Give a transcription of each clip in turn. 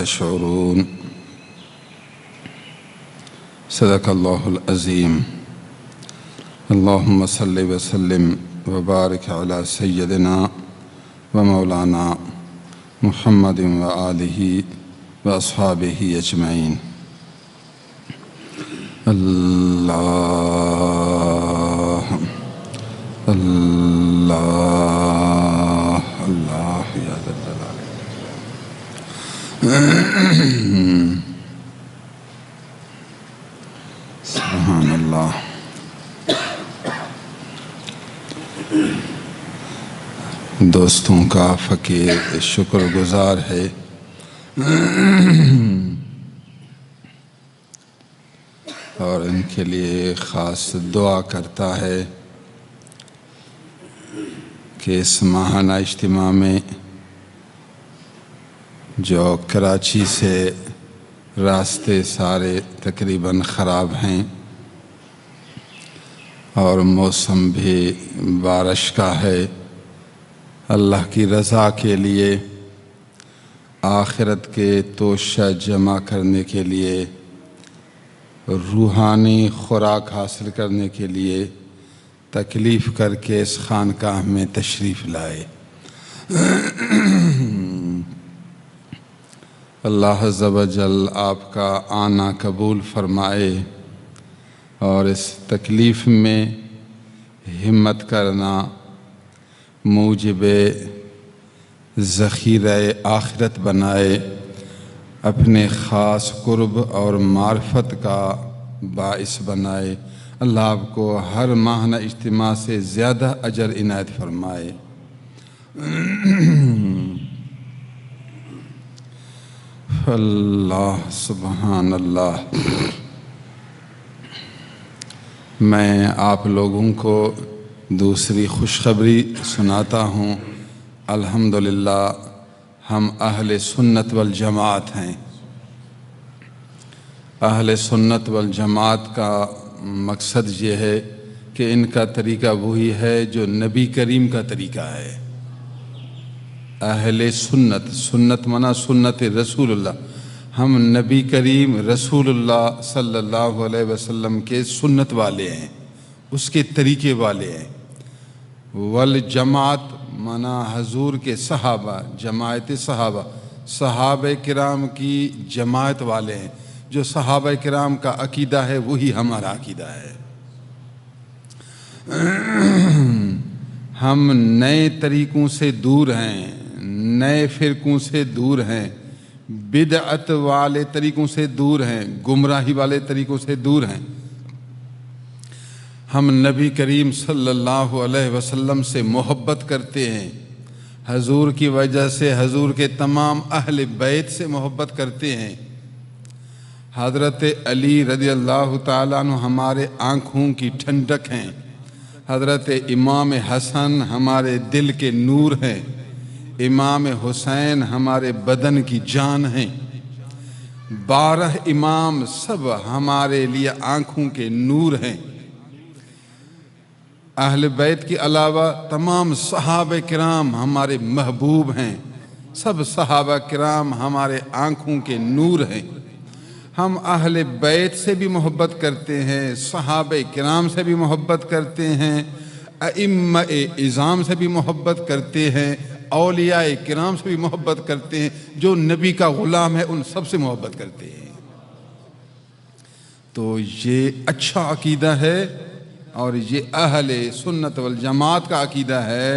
تشعرون صدق اللہ العظیم اللہم صلی وسلم وبارک علی سیدنا و مولانا محمد و آلہ و اصحابہ اجمعین اللہ اللہ اللہ یا ذا الجلال سبحان اللہ۔ دوستوں کا فقیر شکر گزار ہے اور ان کے لیے خاص دعا کرتا ہے کہ اس ماہانہ اجتماع میں جو کراچی سے راستے سارے تقریباً خراب ہیں اور موسم بھی بارش کا ہے، اللہ کی رضا کے لیے آخرت کے توشہ جمع کرنے کے لیے، روحانی خوراک حاصل کرنے کے لیے تکلیف کر کے اس خانقاہ میں تشریف لائے۔ اللہ عز و جل آپ کا آنا قبول فرمائے اور اس تکلیف میں ہمت کرنا موجب ذخیرہ آخرت بنائے، اپنے خاص قرب اور معرفت کا باعث بنائے۔ اللہ آپ کو ہر ماہانہ اجتماع سے زیادہ اجر عنایت فرمائے۔ اللہ سبحان اللہ۔ میں آپ لوگوں کو دوسری خوشخبری سناتا ہوں۔ الحمدللہ ہم اہل سنت والجماعت ہیں۔ اہل سنت والجماعت کا مقصد یہ ہے کہ ان کا طریقہ وہی ہے جو نبی کریم کا طریقہ ہے۔ اہل سنت، سنت منا سنت رسول اللہ، ہم نبی کریم رسول اللہ صلی اللہ علیہ وسلم کے سنت والے ہیں، اس کے طریقے والے ہیں۔ والجماعت منا حضور کے صحابہ، جماعت صحابہ، صحابہ کرام کی جماعت والے ہیں۔ جو صحابہ کرام کا عقیدہ ہے وہی ہمارا عقیدہ ہے۔ ہم نئے طریقوں سے دور ہیں، نئے فرقوں سے دور ہیں، بدعت والے طریقوں سے دور ہیں، گمراہی والے طریقوں سے دور ہیں۔ ہم نبی کریم صلی اللہ علیہ وسلم سے محبت کرتے ہیں، حضور کی وجہ سے حضور کے تمام اہل بیت سے محبت کرتے ہیں۔ حضرت علی رضی اللہ تعالیٰ عنہ ہمارے آنکھوں کی ٹھنڈک ہیں، حضرت امام حسن ہمارے دل کے نور ہیں، امام حسین ہمارے بدن کی جان ہیں، 12 امام سب ہمارے لیے آنکھوں کے نور ہیں۔ اہل بیت کے علاوہ تمام صحابہ کرام ہمارے محبوب ہیں، سب صحابہ کرام ہمارے آنکھوں کے نور ہیں۔ ہم اہل بیت سے بھی محبت کرتے ہیں، صحابہ کرام سے بھی محبت کرتے ہیں، ائمہ اعظام سے بھی محبت کرتے ہیں، اولیاء کرام سے بھی محبت کرتے ہیں، جو نبی کا غلام ہے ان سب سے محبت کرتے ہیں۔ تو یہ اچھا عقیدہ ہے اور یہ اہل سنت والجماعت کا عقیدہ ہے،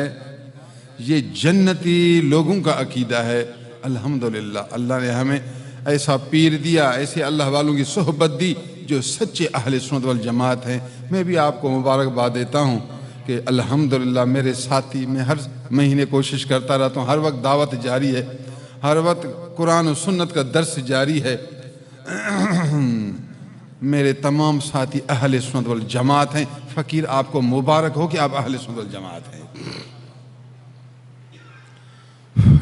یہ جنتی لوگوں کا عقیدہ ہے۔ الحمدللہ اللہ نے ہمیں ایسا پیر دیا، ایسے اللہ والوں کی صحبت دی جو سچے اہل سنت والجماعت ہیں۔ میں بھی آپ کو مبارکباد دیتا ہوں کہ الحمدللہ میرے ساتھی، میں ہر مہینے کوشش کرتا رہتا ہوں، ہر وقت دعوت جاری ہے، ہر وقت قرآن و سنت کا درس جاری ہے۔ میرے تمام ساتھی اہل سنت والجماعت ہیں۔ فقیر آپ کو مبارک ہو کہ آپ اہل سنت والجماعت ہیں۔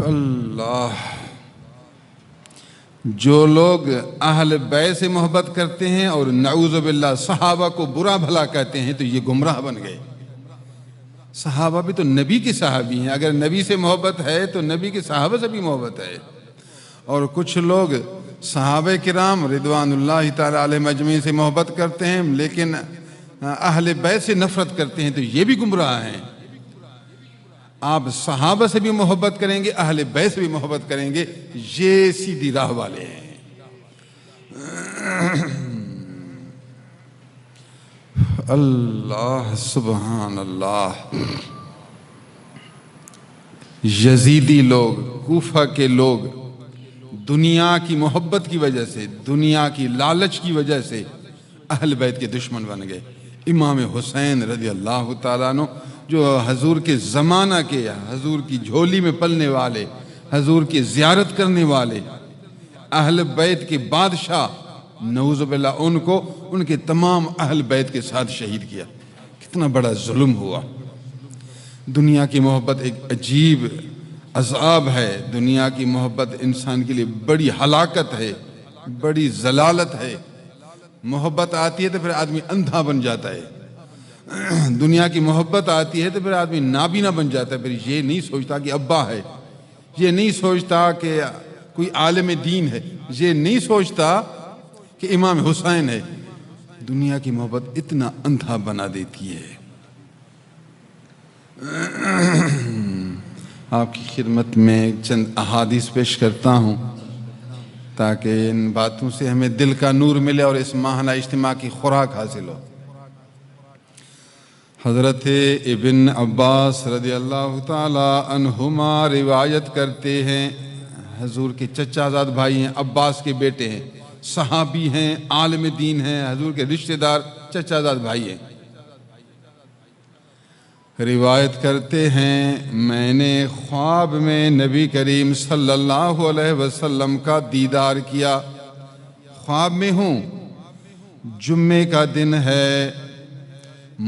اللہ، جو لوگ اہل بیت سے محبت کرتے ہیں اور نعوذ باللہ صحابہ کو برا بھلا کہتے ہیں تو یہ گمراہ بن گئے۔ صحابہ بھی تو نبی کے صحابی ہیں، اگر نبی سے محبت ہے تو نبی کے صحابہ سے بھی محبت ہے۔ اور کچھ لوگ صحابہ کرام رضوان اللہ تعالی علیہم اجمعین سے محبت کرتے ہیں لیکن اہل بیت سے نفرت کرتے ہیں، تو یہ بھی گمراہ ہیں۔ آپ صحابہ سے بھی محبت کریں گے، اہل بیت سے بھی محبت کریں گے، یہ سیدھی راہ والے ہیں۔ اللہ سبحان اللہ۔ یزیدی لوگ، کوفہ کے لوگ دنیا کی محبت کی وجہ سے، دنیا کی لالچ کی وجہ سے اہل بیت کے دشمن بن گئے۔ امام حسین رضی اللہ تعالیٰ عنہ جو حضور کے زمانہ کے، حضور کی جھولی میں پلنے والے، حضور کی زیارت کرنے والے، اہل بیت کے بادشاہ، نعوذ باللہ ان کو ان کے تمام اہل بیت کے ساتھ شہید کیا۔ کتنا بڑا ظلم ہوا۔ دنیا کی محبت ایک عجیب عذاب ہے، دنیا کی محبت انسان کے لیے بڑی ہلاکت ہے، بڑی ضلالت ہے۔ محبت آتی ہے تو پھر آدمی اندھا بن جاتا ہے، دنیا کی محبت آتی ہے تو پھر آدمی نابینا بن جاتا ہے، پھر یہ نہیں سوچتا کہ ابا ہے، یہ نہیں سوچتا کہ کوئی عالم دین ہے، یہ نہیں سوچتا کہ امام حسین ہے۔ دنیا کی محبت اتنا اندھا بنا دیتی ہے۔ آپ کی خدمت میں چند احادیث پیش کرتا ہوں تاکہ ان باتوں سے ہمیں دل کا نور ملے اور اس ماہانہ اجتماع کی خوراک حاصل ہو۔ حضرت ابن عباس رضی اللہ تعالی عنہما روایت کرتے ہیں، حضور کے چچا زاد بھائی ہیں، عباس کے بیٹے ہیں، صحابی ہیں، عالم دین ہیں، حضور کے رشتہ دار چچا زاد بھائی ہیں۔ روایت کرتے ہیں میں نے خواب میں نبی کریم صلی اللہ علیہ وسلم کا دیدار کیا۔ خواب میں ہوں، جمعے کا دن ہے،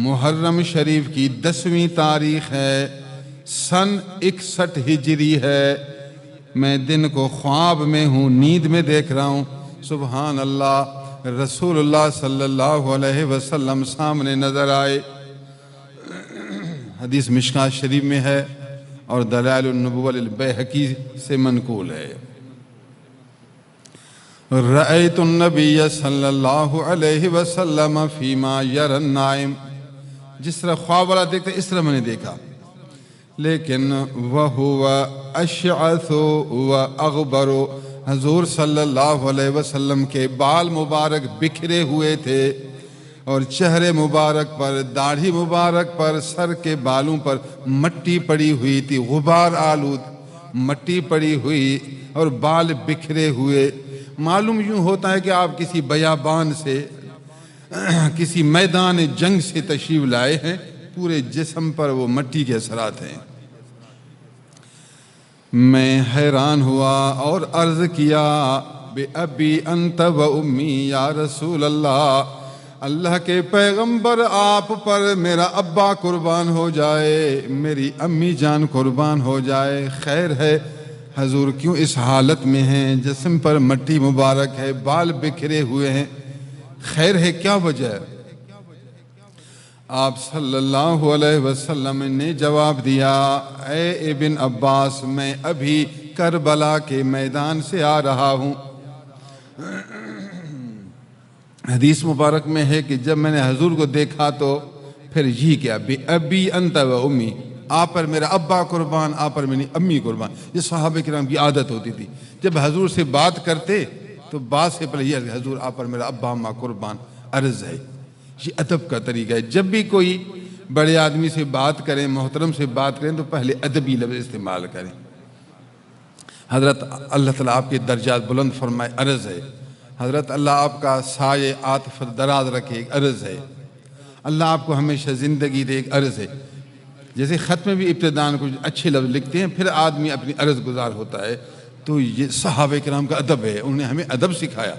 محرم شریف کی 10ویں تاریخ ہے، سن 61 ہجری ہے۔ میں دن کو خواب میں ہوں، نیند میں دیکھ رہا ہوں، سبحان اللہ، رسول اللہ صلی اللہ علیہ وسلم سامنے نظر آئے۔ حدیث مشکاۃ شریف میں ہے اور دلائل النبوہ للبیہقی سے منقول ہے۔ رأیت النبی صلی اللہ علیہ وسلم فیما یری النائم، جس طرح خواب والا دیکھتا ہے اس طرح میں نے دیکھا، لیکن وہو اشعث واغبر، حضور صلی اللہ علیہ وسلم کے بال مبارک بکھرے ہوئے تھے اور چہرے مبارک پر، داڑھی مبارک پر، سر کے بالوں پر مٹی پڑی ہوئی تھی، غبار آلود مٹی پڑی ہوئی اور بال بکھرے ہوئے۔ معلوم یوں ہوتا ہے کہ آپ کسی بیابان سے، کسی میدان جنگ سے تشریف لائے ہیں، پورے جسم پر وہ مٹی کے اثرات ہیں۔ میں حیران ہوا اور عرض کیا بے ابی انت و امی یا رسول اللہ، اللہ کے پیغمبر آپ پر میرا ابا قربان ہو جائے، میری امی جان قربان ہو جائے، خیر ہے حضور کیوں اس حالت میں ہیں، جسم پر مٹی مبارک ہے، بال بکھرے ہوئے ہیں، خیر ہے کیا وجہ ہے؟ آپ صلی اللہ علیہ وسلم نے جواب دیا، اے ابن عباس، میں ابھی کربلا کے میدان سے آ رہا ہوں۔ حدیث مبارک میں ہے کہ جب میں نے حضور کو دیکھا تو پھر یہ کیا، بے ابی انت و امی، آپ پر میرا ابا قربان، آپ پر میری امی قربان۔ یہ صحابہ کرام کی عادت ہوتی تھی، جب حضور سے بات کرتے تو بات سے پہلے یہ حضور آپ پر میرا ابا اما قربان، عرض ہے۔ یہ ادب کا طریقہ ہے، جب بھی کوئی بڑے آدمی سے بات کریں، محترم سے بات کریں تو پہلے ادبی لفظ استعمال کریں۔ حضرت اللہ تعالیٰ آپ کے درجات بلند فرمائے، عرض ہے۔ حضرت اللہ آپ کا سایہ عاطفت دراز رکھے، ایک عرض ہے۔ اللہ آپ کو ہمیشہ زندگی دے، ایک عرض ہے۔ جیسے خط میں بھی ابتداءً کچھ اچھے لفظ لکھتے ہیں، پھر آدمی اپنی عرض گزار ہوتا ہے، تو یہ صحابہ کرام کا ادب ہے، انہوں نے ہمیں ادب سکھایا۔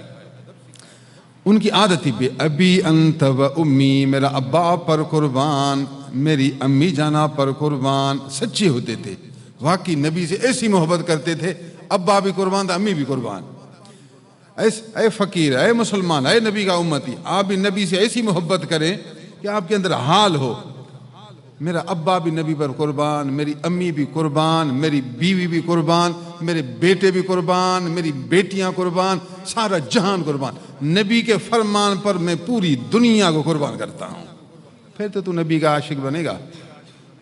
ان کی عادت تھی، بے ابی انت و امی، میرا ابا پر قربان، میری امی جانا پر قربان۔ سچے ہوتے تھے، واقعی نبی سے ایسی محبت کرتے تھے، ابا بھی قربان تھا، امی بھی قربان۔ اے فقیر، اے مسلمان، اے نبی کا امتی، آپ بھی نبی سے ایسی محبت کریں کہ آپ کے اندر حال ہو میرا ابا بھی نبی پر قربان، میری امی بھی قربان، میری بیوی بھی قربان، میرے بیٹے بھی قربان، میری بیٹیاں قربان، سارا جہان قربان، نبی کے فرمان پر میں پوری دنیا کو قربان کرتا ہوں۔ پھر تو نبی کا عاشق بنے گا،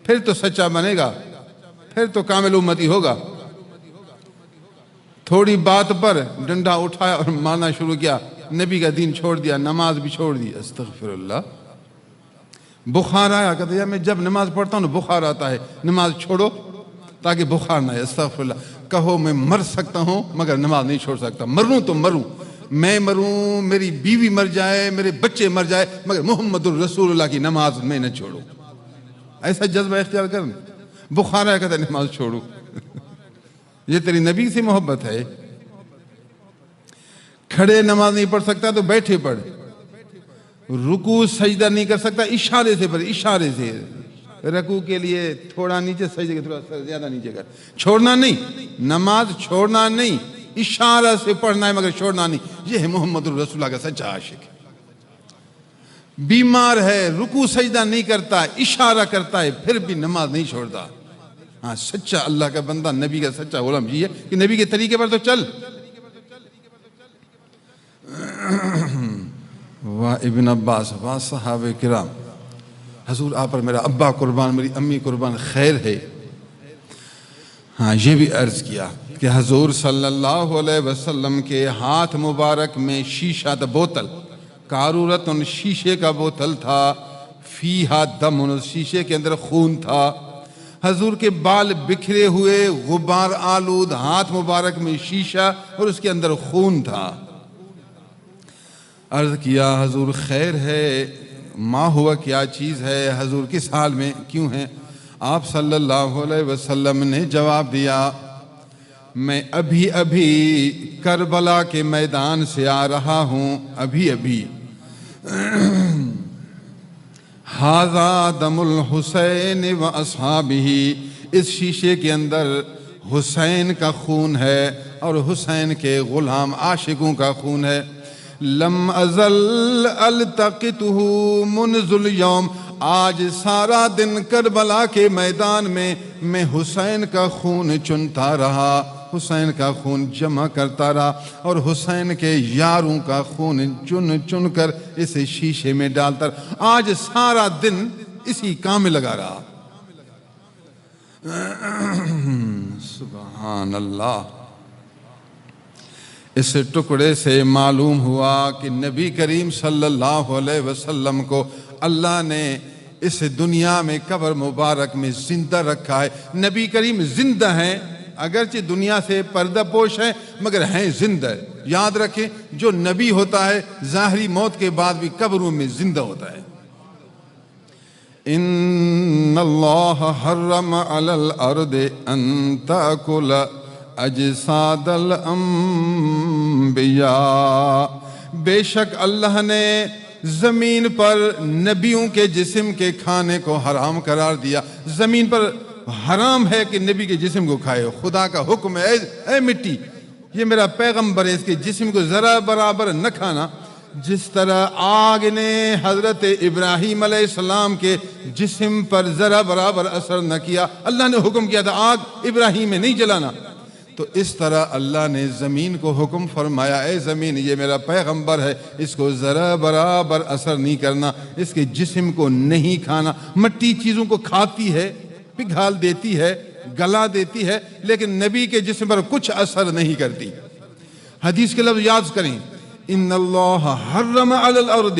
پھر تو سچا بنے گا، پھر تو کامل امتی ہوگا۔ تھوڑی بات پر ڈنڈا اٹھایا اور مارنا شروع کیا، نبی کا دین چھوڑ دیا، نماز بھی چھوڑ دی۔ استغفر اللہ۔ بخار آیا، کہتے ہیں میں جب نماز پڑھتا ہوں بخار آتا ہے، نماز چھوڑو تاکہ بخار نہ آئے۔ استغفر اللہ۔ کہو میں مر سکتا ہوں مگر نماز نہیں چھوڑ سکتا، مروں تو مروں، میں مروں، میری بیوی مر جائے، میرے بچے مر جائے، مگر محمد الرسول اللہ کی نماز میں نہ چھوڑوں۔ ایسا جذبہ اختیار کرنا۔ بخار آیا، کہتا ہے نماز چھوڑو۔ یہ تیری نبی سے محبت ہے؟ کھڑے نماز نہیں پڑھ سکتا تو بیٹھے پڑھ، رکوع سجدہ نہیں کر سکتا اشارے سے پڑھ، اشارے سے۔ رکوع کے لیے تھوڑا نیچے، سجدے کے تھوڑا زیادہ نیچے کر، چھوڑنا نہیں، نماز چھوڑنا نہیں، اشارہ سے پڑھنا ہے مگر چھوڑنا نہیں۔ یہ ہے محمد الرسول اللہ کا سچا عاشق۔ بیمار ہے، رکوع سجدہ نہیں کرتا، اشارہ کرتا ہے، پھر بھی نماز نہیں چھوڑتا۔ ہاں، سچا اللہ کا بندہ، نبی کا سچا غلام یہ ہے کہ نبی کے طریقے پر تو چل۔ واہ ابن عباس، واہ صحابہ کرام، حضور آپ پر میرا ابا قربان، میری امی قربان، خیر ہے۔ ہاں، یہ بھی عرض کیا کہ حضور صلی اللہ علیہ وسلم کے ہاتھ مبارک میں شیشہ تھا، بوتل، قارورۃ، شیشے کا بوتل تھا، فیہا دم، شیشے کے اندر خون تھا۔ حضور کے بال بکھرے ہوئے، غبار آلود، ہاتھ مبارک میں شیشہ اور اس کے اندر خون تھا۔ عرض کیا حضور خیر ہے؟ ما ہوا، کیا چیز ہے؟ حضور کس حال میں کیوں ہیں؟ آپ صلی اللہ علیہ وسلم نے جواب دیا، میں ابھی ابھی کربلا کے میدان سے آ رہا ہوں، ابھی ابھی۔ ھذا دم الحسین و اصحابہ، اس شیشے کے اندر حسین کا خون ہے اور حسین کے غلام عاشقوں کا خون ہے۔ لم ازل التقطہ منذ اليوم، آج سارا دن کربلا کے میدان میں حسین کا خون چنتا رہا، حسین کا خون جمع کرتا رہا اور حسین کے یاروں کا خون چن چن کر اس شیشے میں ڈالتا رہا۔ آج سارا دن اسی کام میں لگا رہا۔ سبحان اللہ۔ اس ٹکڑے سے معلوم ہوا کہ نبی کریم صلی اللہ علیہ وسلم کو اللہ نے اس دنیا میں قبر مبارک میں زندہ رکھا ہے۔ نبی کریم زندہ ہیں، اگرچہ دنیا سے پردہ پوش ہیں مگر ہیں زندہ۔ یاد رکھیں، جو نبی ہوتا ہے ظاہری موت کے بعد بھی قبروں میں زندہ ہوتا ہے۔ ان اللہ حرم علی الارض ان تاکل اجساد الانبیاء، بے شک اللہ نے زمین پر نبیوں کے جسم کے کھانے کو حرام قرار دیا۔ زمین پر حرام ہے کہ نبی کے جسم کو کھائے۔ خدا کا حکم ہے، اے مٹی، یہ میرا پیغمبر ہے، اس کے جسم کو ذرا برابر نہ کھانا۔ جس طرح آگ نے حضرت ابراہیم علیہ السلام کے جسم پر ذرا برابر اثر نہ کیا، اللہ نے حکم کیا تھا آگ ابراہیم میں نہیں جلانا، تو اس طرح اللہ نے زمین کو حکم فرمایا، اے زمین یہ میرا پیغمبر ہے، اس کو ذرا برابر اثر نہیں کرنا، اس کے جسم کو نہیں کھانا۔ مٹی چیزوں کو کھاتی ہے، پگھال دیتی ہے، گلا دیتی ہے، لیکن نبی کے جسم پر کچھ اثر نہیں کرتی۔ حدیث کے لفظ یاد کریں، ان اللہ حرم علی الارض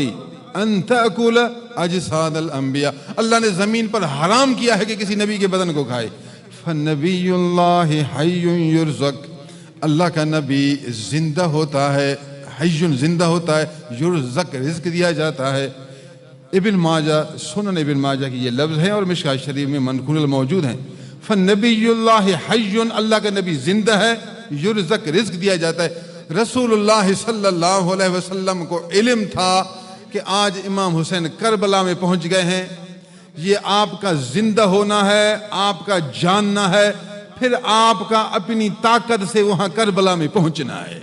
ان تأکل اجساد الانبیاء، اللہ نے زمین پر حرام کیا ہے کہ کسی نبی کے بدن کو کھائے۔ فنبی اللہ حی یرزق، اللہ کا نبی زندہ ہوتا ہے، حی زندہ ہوتا ہے، یرزق رزق دیا جاتا ہے۔ ابن ماجہ، سنن ابن ماجہ کی یہ لفظ ہیں اور مشکوٰۃ شریف میں منقول موجود ہیں۔ فنبی اللہ حی، اللہ کا نبی زندہ ہے، یرزق رزق دیا جاتا ہے۔ رسول اللہ صلی اللہ علیہ وسلم کو علم تھا کہ آج امام حسین کربلا میں پہنچ گئے ہیں، یہ آپ کا زندہ ہونا ہے، آپ کا جاننا ہے، پھر آپ کا اپنی طاقت سے وہاں کربلا میں پہنچنا ہے۔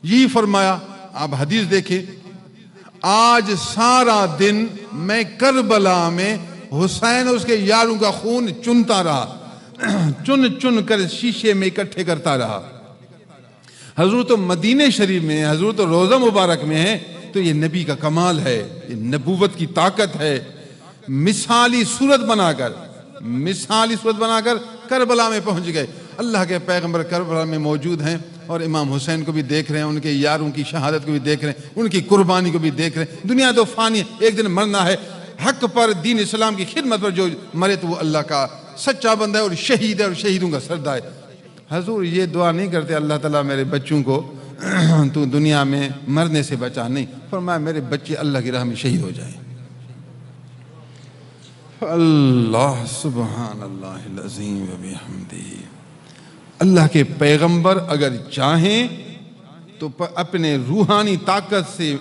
یہ فرمایا، آپ حدیث دیکھیں، آج سارا دن میں کربلا میں حسین اس کے یاروں کا خون چنتا رہا، چن چن کر شیشے میں اکٹھے کرتا رہا۔ حضور تو مدینہ شریف میں ہے، حضور تو روضہ مبارک میں ہے، تو یہ نبی کا کمال ہے، یہ نبوت کی طاقت ہے۔ مثالی صورت بنا کر کربلا میں پہنچ گئے۔ اللہ کے پیغمبر کربلا میں موجود ہیں اور امام حسین کو بھی دیکھ رہے ہیں، ان کے یاروں کی شہادت کو بھی دیکھ رہے ہیں، ان کی قربانی کو بھی دیکھ رہے ہیں۔ دنیا تو فانی ہے، ایک دن مرنا ہے۔ حق پر، دین اسلام کی خدمت پر جو مرے تو وہ اللہ کا سچا بندہ ہے اور شہید ہے اور شہیدوں کا سردار ہے۔ حضور یہ دعا نہیں کرتے اللہ تعالیٰ میرے بچوں کو تو دنیا میں مرنے سے بچا، نہیں، فرمایا میرے بچے اللہ کی راہ میں شہید ہو جائیں۔ اللہ سبحان اللہ العظیم و بحمدہ۔ اللہ کے پیغمبر اگر چاہیں تو اپنے روحانی طاقت سے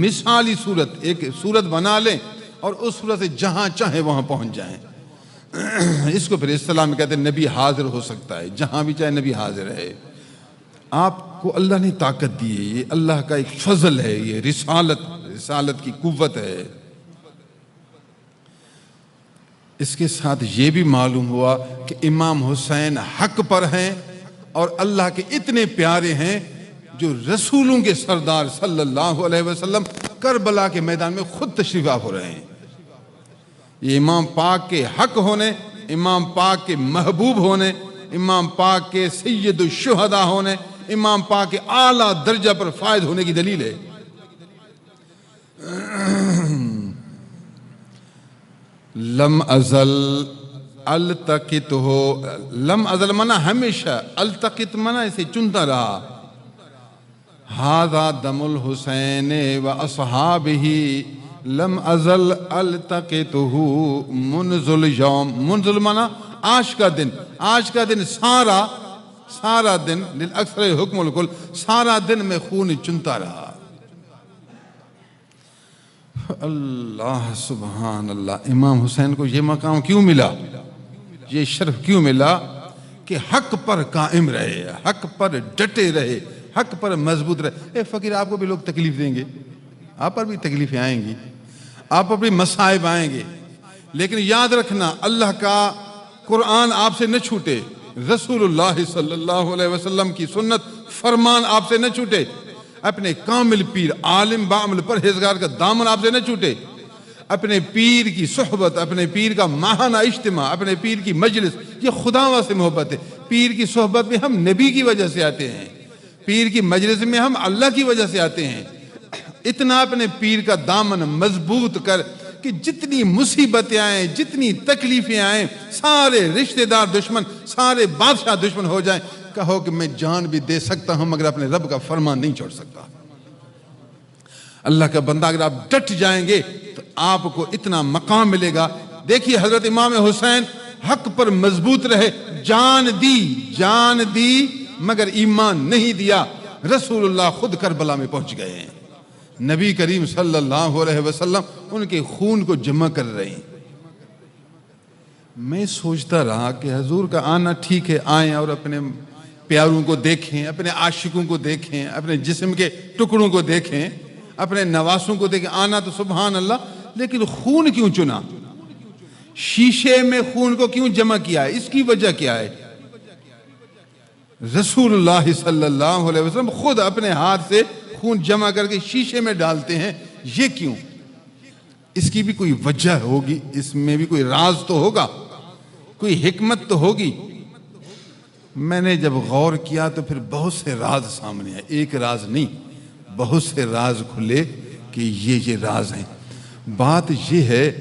مثالی صورت، ایک صورت بنا لیں اور اس صورت سے جہاں چاہیں وہاں پہنچ جائیں۔ اس کو پھر اصطلاح میں کہتے ہیں نبی حاضر ہو سکتا ہے، جہاں بھی چاہے نبی حاضر ہے۔ آپ کو اللہ نے طاقت دی ہے، یہ اللہ کا ایک فضل ہے، یہ رسالت کی قوت ہے۔ اس کے ساتھ یہ بھی معلوم ہوا کہ امام حسین حق پر ہیں اور اللہ کے اتنے پیارے ہیں جو رسولوں کے سردار صلی اللہ علیہ وسلم کربلا کے میدان میں خود تشریف آور ہو رہے ہیں۔ یہ امام پاک کے حق ہونے، امام پاک کے محبوب ہونے، امام پاک کے سید الشہداء ہونے، امام پاک کے اعلیٰ درجہ پر فائد ہونے کی دلیل ہے۔ لم ازل التقط ہو، لم ازل منا ہمیشہ، التقط منا اسے چنتا رہا۔ ھذا دم الحسین و اصحابہ لم ازل التقطہ منذ الیوم، منذ منا آج کا دن، آج کا دن سارا دن للاکثر حکم الکل، سارا دن میں خون چنتا رہا۔ اللہ سبحان اللہ۔ امام حسین کو یہ مقام کیوں ملا، یہ شرف کیوں ملا کہ حق پر قائم رہے، حق پر ڈٹے رہے، حق پر مضبوط رہے۔ فقیر آپ کو بھی لوگ تکلیف دیں گے، آپ پر بھی تکلیفیں آئیں گی، آپ پر بھی مصائب آئیں گے، لیکن یاد رکھنا اللہ کا قرآن آپ سے نہ چھوٹے، رسول اللہ صلی اللہ علیہ وسلم کی سنت فرمان آپ سے نہ چھوٹے، اپنے کامل پیر عالم بعمل پرہیزگار کا دامن آپ سے نہ چھوٹے، اپنے پیر کی صحبت، اپنے پیر کا ماہانہ اجتماع، اپنے پیر کی مجلس، یہ خداوند سے محبت ہے۔ پیر کی صحبت میں ہم نبی کی وجہ سے آتے ہیں، پیر کی مجلس میں ہم اللہ کی وجہ سے آتے ہیں۔ اتنا اپنے پیر کا دامن مضبوط کر کہ جتنی مصیبتیں آئیں، جتنی تکلیفیں آئیں، سارے رشتہ دار دشمن، سارے بادشاہ دشمن ہو جائیں، کہو کہ میں جان بھی دے سکتا ہوں مگر اپنے رب کا فرمان نہیں چھوڑ سکتا۔ اللہ کا بندہ اگر آپ ڈٹ جائیں گے تو آپ کو اتنا مقام ملے گا۔ دیکھیے حضرت امام حسین حق پر مضبوط رہے، جان دی مگر ایمان نہیں دیا۔ رسول اللہ خود کربلا میں پہنچ گئے ہیں، نبی کریم صلی اللہ علیہ وسلم ان کے خون کو جمع کر رہے ہیں۔ میں سوچتا رہا کہ حضور کا آنا ٹھیک ہے، آئیں اور اپنے پیاروں کو دیکھیں، اپنے عاشقوں کو دیکھیں، اپنے جسم کے ٹکڑوں کو دیکھیں، اپنے نواسوں کو دیکھیں، آنا تو سبحان اللہ، لیکن خون کیوں چنا؟ شیشے میں خون کو کیوں جمع کیا ہے؟ اس کی وجہ کیا ہے؟ رسول اللہ صلی اللہ علیہ وسلم خود اپنے ہاتھ سے خون جمع کر کے شیشے میں ڈالتے ہیں، یہ کیوں؟ اس کی بھی کوئی وجہ ہوگی، اس میں بھی کوئی راز تو ہوگا، کوئی حکمت تو ہوگی۔ میں نے جب غور کیا تو پھر بہت سے راز سامنے آئے، ایک راز نہیں، بہت سے راز کھلے کہ یہ راز ہیں۔ بات یہ ہے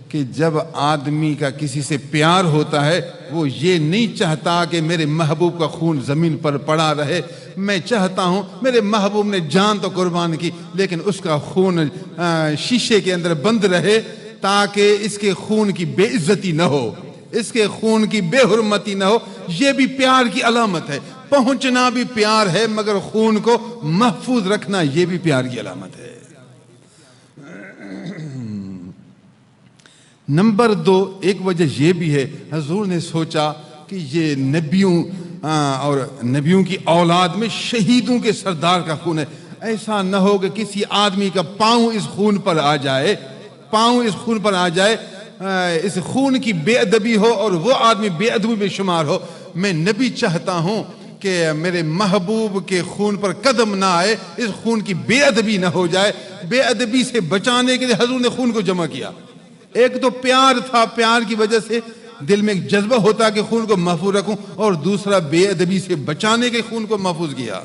کہ جب آدمی کا کسی سے پیار ہوتا ہے وہ یہ نہیں چاہتا کہ میرے محبوب کا خون زمین پر پڑا رہے، میں چاہتا ہوں میرے محبوب نے جان تو قربان کی لیکن اس کا خون شیشے کے اندر بند رہے تاکہ اس کے خون کی بے عزتی نہ ہو، اس کے خون کی بے حرمتی نہ ہو۔ یہ بھی پیار کی علامت ہے، پہنچنا بھی پیار ہے مگر خون کو محفوظ رکھنا یہ بھی پیار کی علامت ہے۔ نمبر 2، ایک وجہ یہ بھی ہے، حضور نے سوچا کہ یہ نبیوں کی اولاد میں شہیدوں کے سردار کا خون ہے، ایسا نہ ہو کہ کسی آدمی کا پاؤں اس خون پر آ جائے اس خون کی بے ادبی ہو اور وہ آدمی بے ادبی میں شمار ہو. میں نبی چاہتا ہوں کہ میرے محبوب کے خون پر قدم نہ آئے, اس خون کی بے ادبی نہ ہو جائے. بے ادبی سے بچانے کے لیے حضور نے خون کو جمع کیا. ایک تو پیار تھا, پیار کی وجہ سے دل میں ایک جذبہ ہوتا کہ خون کو محفوظ رکھوں, اور دوسرا بے ادبی سے بچانے کے خون کو محفوظ کیا.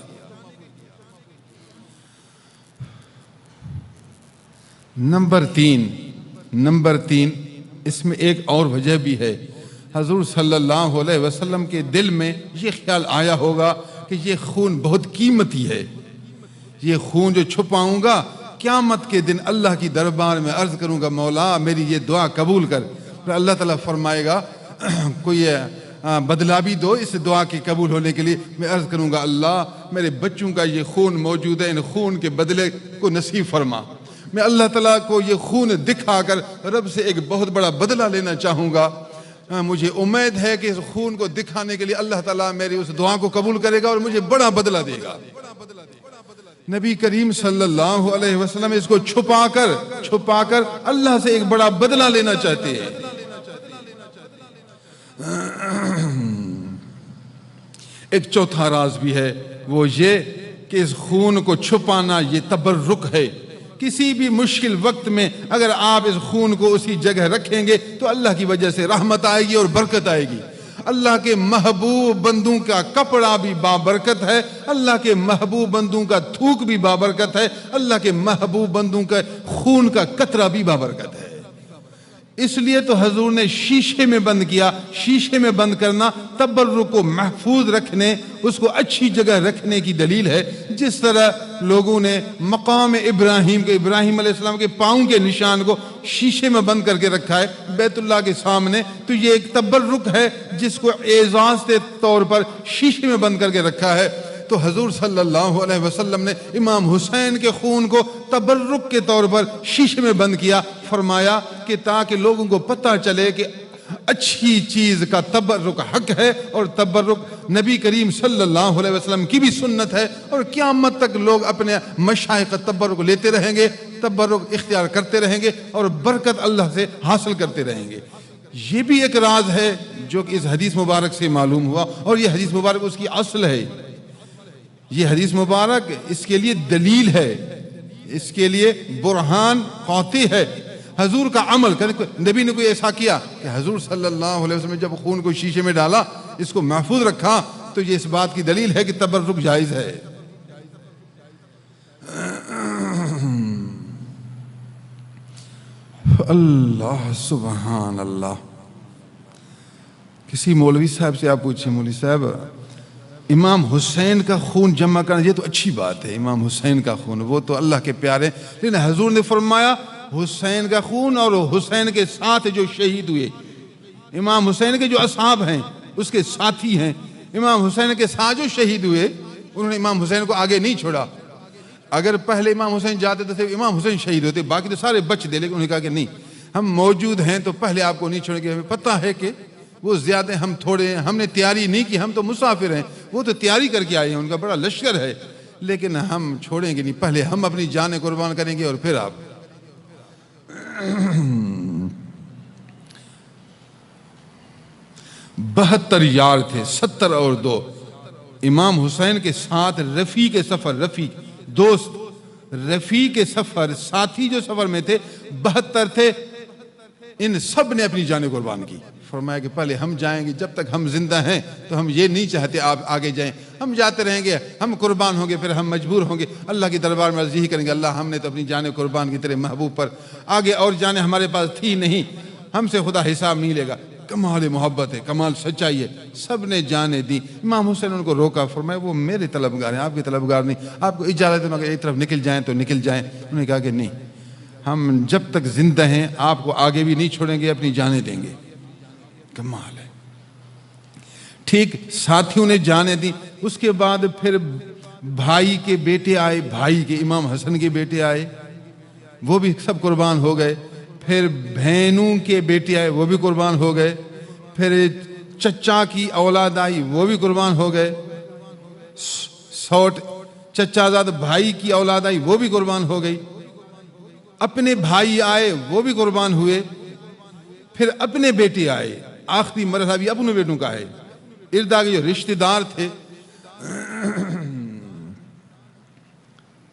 نمبر تین اس میں ایک اور وجہ بھی ہے. حضور صلی اللہ علیہ وسلم کے دل میں یہ خیال آیا ہوگا کہ یہ خون بہت قیمتی ہے, یہ خون جو چھپاؤں گا قیامت کے دن اللہ کی دربار میں عرض کروں گا مولا میری یہ دعا قبول کر. پھر اللہ تعالیٰ فرمائے گا کوئی بدلہ بھی دو اس دعا کے قبول ہونے کے لیے. میں عرض کروں گا اللہ میرے بچوں کا یہ خون موجود ہے, ان خون کے بدلے کو نصیب فرما. میں اللہ تعالیٰ کو یہ خون دکھا کر رب سے ایک بہت بڑا بدلہ لینا چاہوں گا. مجھے امید ہے کہ اس خون کو دکھانے کے لیے اللہ تعالیٰ میری اس دعا کو قبول کرے گا اور مجھے بڑا بدلہ دے گا. نبی کریم صلی اللہ علیہ وسلم اس کو چھپا کر اللہ سے ایک بڑا بدلہ لینا چاہتے ہیں. ایک چوتھا راز بھی ہے, وہ یہ کہ اس خون کو چھپانا یہ تبرک ہے. کسی بھی مشکل وقت میں اگر آپ اس خون کو اسی جگہ رکھیں گے تو اللہ کی وجہ سے رحمت آئے گی اور برکت آئے گی. اللہ کے محبوب بندوں کا کپڑا بھی بابرکت ہے, اللہ کے محبوب بندوں کا تھوک بھی بابرکت ہے, اللہ کے محبوب بندوں کا خون کا قطرہ بھی بابرکت ہے. اس لیے تو حضور نے شیشے میں بند کیا. شیشے میں بند کرنا تبرک کو محفوظ رکھنے, اس کو اچھی جگہ رکھنے کی دلیل ہے. جس طرح لوگوں نے مقام ابراہیم علیہ السلام کے پاؤں کے نشان کو شیشے میں بند کر کے رکھا ہے بیت اللہ کے سامنے, تو یہ ایک تبرک ہے جس کو اعزاز کے طور پر شیشے میں بند کر کے رکھا ہے. تو حضور صلی اللہ علیہ وسلم نے امام حسین کے خون کو تبرک کے طور پر شیشے میں بند کیا. فرمایا کہ تاکہ لوگوں کو پتہ چلے کہ اچھی چیز کا تبرک حق ہے, اور تبرک نبی کریم صلی اللہ علیہ وسلم کی بھی سنت ہے, اور قیامت تک لوگ اپنے مشائخ کا تبرک لیتے رہیں گے, تبرک اختیار کرتے رہیں گے اور برکت اللہ سے حاصل کرتے رہیں گے. یہ بھی ایک راز ہے جو کہ اس حدیث مبارک سے معلوم ہوا, اور یہ حدیث مبارک اس کی اصل ہے. یہ حدیث مبارک اس کے لیے دلیل ہے, اس کے لیے برہان قاطع ہے. حضور کا عمل, نبی نے کوئی ایسا کیا کہ حضور صلی اللہ علیہ وسلم نے جب خون کو شیشے میں ڈالا, اس کو محفوظ رکھا, تو یہ اس بات کی دلیل ہے کہ تبرک جائز ہے. اللہ سبحان اللہ. کسی مولوی صاحب سے آپ پوچھیں, مولوی صاحب امام حسین کا خون جمع کرنا یہ تو اچھی بات ہے, امام حسین کا خون وہ تو اللہ کے پیارے, لیکن حضور نے فرمایا حسین کا خون اور حسین کے ساتھ جو شہید ہوئے, امام حسین کے جو اصحاب ہیں اس کے ساتھی ہیں, امام حسین کے ساتھ جو شہید ہوئے انہوں نے امام حسین کو آگے نہیں چھوڑا. اگر پہلے امام حسین جاتے تو صرف امام حسین شہید ہوتے, باقی تو سارے بچ دے, لیکن انہوں نے کہا کہ نہیں, ہم موجود ہیں تو پہلے آپ کو نہیں چھوڑیں گے. ہمیں پتہ ہے کہ وہ زیادہ ہم تھوڑے ہیں, ہم نے تیاری نہیں کی, ہم تو مسافر ہیں, وہ تو تیاری کر کے آئے ہیں, ان کا بڑا لشکر ہے, لیکن ہم چھوڑیں گے نہیں, پہلے ہم اپنی جانیں قربان کریں گے اور پھر آپ. 72 یار تھے, 70 اور 2. امام حسین کے ساتھ رفیق سفر, رفیق سفر, ساتھی جو سفر میں تھے 72 تھے, ان سب نے اپنی جانیں قربان کی. فرمایا کہ پہلے ہم جائیں گے, جب تک ہم زندہ ہیں تو ہم یہ نہیں چاہتے آپ آگے جائیں, ہم جاتے رہیں گے, ہم قربان ہوں گے, پھر ہم مجبور ہوں گے, اللہ کی دربار میں عرض یہی کریں گے اللہ ہم نے تو اپنی جانیں قربان کی تیرے محبوب پر, آگے اور جانیں ہمارے پاس تھی نہیں, ہم سے خدا حساب نہیں لے گا. کمال محبت ہے, کمال سچائی ہے, سب نے جانیں دی. امام حسین ان کو روکا, فرمایا وہ میرے طلبگار ہیں, آپ کے طلبگار نہیں, آپ کو اجازت ہے ایک طرف نکل جائیں تو نکل جائیں. انہوں نے کہا کہ نہیں, ہم جب تک زندہ ہیں آپ کو آگے بھی نہیں چھوڑیں گے, اپنی جانیں دیں گے. کمال ہے. ٹھیک, ساتھیوں نے جانیں دی. اس کے بعد پھر بھائی کے بیٹے آئے, بھائی کے امام حسن کے بیٹے آئے, وہ بھی سب قربان ہو گئے. پھر بہنوں کے بیٹے آئے, وہ بھی قربان ہو گئے. پھر چچا کی اولاد آئی, وہ بھی قربان ہو گئے. سوٹ چچا زاد بھائی کی اولاد آئی, وہ بھی قربان ہو گئی. اپنے بھائی آئے, وہ بھی قربان ہوئے. پھر اپنے بیٹے آئے، آخری مرحلہ بھی اپنے بیٹوں کا ہے۔ اردا کے جو رشتہ دار تھے،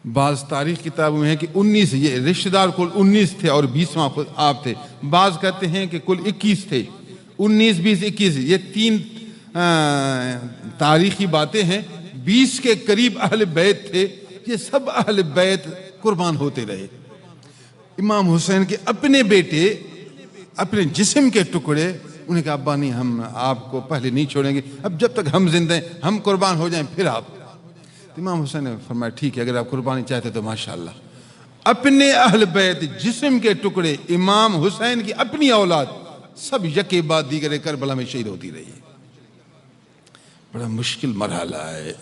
بعض تاریخ کتابوں میں ہے کہ 19، یہ رشتہ دار کل 19 تھے اور 20واں خود آپ تھے، بعض کہتے ہیں کہ کل 21 تھے، 19 20 21، یہ 3 تاریخی باتیں ہیں۔ 20 کے قریب اہل بیت تھے، یہ سب اہل بیت قربان ہوتے رہے۔ امام حسین کے اپنے بیٹے اپنے جسم کے ٹکڑے، انہیں کہا ابا نہیں، ہم آپ کو پہلے نہیں چھوڑیں گے، اب جب تک ہم زندہ ہیں ہم قربان ہو جائیں پھر آپ۔ امام حسین نے فرمایا ٹھیک ہے، اگر آپ قربانی چاہتے تو ماشاءاللہ۔ اپنے اہل بیت جسم کے ٹکڑے، امام حسین کی اپنی اولاد، سب یکے بعد دیگر کربلا میں شہید ہوتی رہی۔ بڑا مشکل مرحلہ ہے۔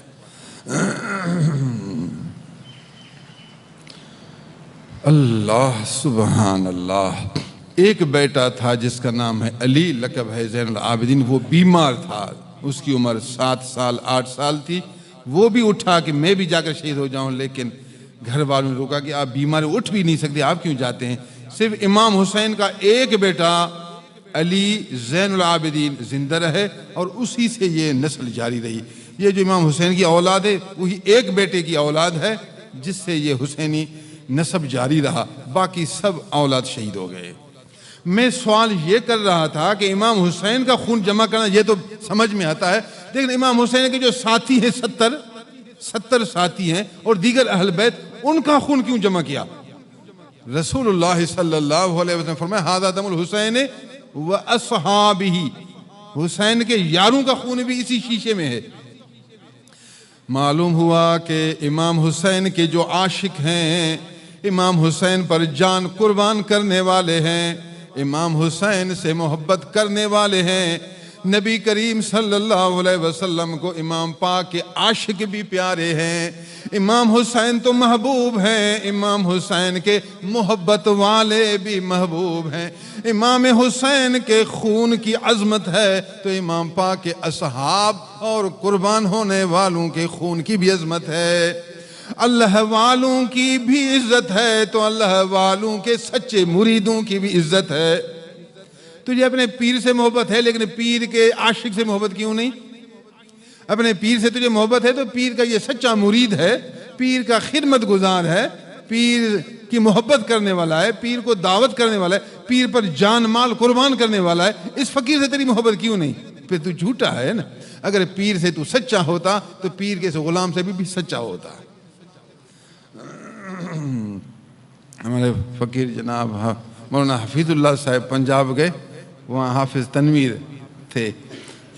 اللہ سبحان اللہ۔ ایک بیٹا تھا جس کا نام ہے علی، لقب ہے زین العابدین، وہ بیمار تھا، اس کی عمر 7 سال 8 سال تھی۔ وہ بھی اٹھا کہ میں بھی جا کر شہید ہو جاؤں، لیکن گھر والوں نے روکا کہ آپ بیمار اٹھ بھی نہیں سکتے، آپ کیوں جاتے ہیں؟ صرف امام حسین کا ایک بیٹا علی زین العابدین زندہ رہے اور اسی سے یہ نسل جاری رہی۔ یہ جو امام حسین کی اولاد ہے وہی ایک بیٹے کی اولاد ہے جس سے یہ حسینی نسب جاری رہا، باقی سب اولاد شہید ہو گئے۔ میں سوال یہ کر رہا تھا کہ امام حسین کا خون جمع کرنا یہ تو سمجھ میں آتا ہے، لیکن امام حسین کے جو ساتھی ہیں 70 ساتھی ہیں اور دیگر اہل بیت، ان کا خون کیوں جمع کیا؟ رسول اللہ صلی اللہ علیہ وسلم فرمایا ھذا دم الحسین واصحابہ، حسین کے یاروں کا خون بھی اسی شیشے میں ہے۔ معلوم ہوا کہ امام حسین کے جو عاشق ہیں، امام حسین پر جان قربان کرنے والے ہیں، امام حسین سے محبت کرنے والے ہیں، نبی کریم صلی اللہ علیہ وسلم کو امام پاک کے عاشق بھی پیارے ہیں، امام حسین تو محبوب ہیں، امام حسین کے محبت والے بھی محبوب ہیں، امام حسین کے خون کی عظمت ہے تو امام پاک کے اصحاب اور قربان ہونے والوں کے خون کی بھی عظمت ہے۔ اللہ والوں کی بھی عزت ہے تو اللہ والوں کے سچے مریدوں کی بھی عزت ہے۔ تجھے اپنے پیر سے محبت ہے لیکن پیر کے عاشق سے محبت کیوں نہیں؟ اپنے پیر سے تجھے محبت ہے تو پیر کا یہ سچا مرید ہے، پیر کا خدمت گزار ہے، پیر کی محبت کرنے والا ہے، پیر کو دعوت کرنے والا ہے، پیر پر جان مال قربان کرنے والا ہے، اس فقیر سے تیری محبت کیوں نہیں؟ پھر تو جھوٹا ہے نا۔ اگر پیر سے تو سچا ہوتا تو پیر کے غلام سے بھی سچا ہوتا۔ ہمارے فقیر جناب مولانا حفیظ اللہ صاحب پنجاب گئے، وہاں حافظ تنویر تھے،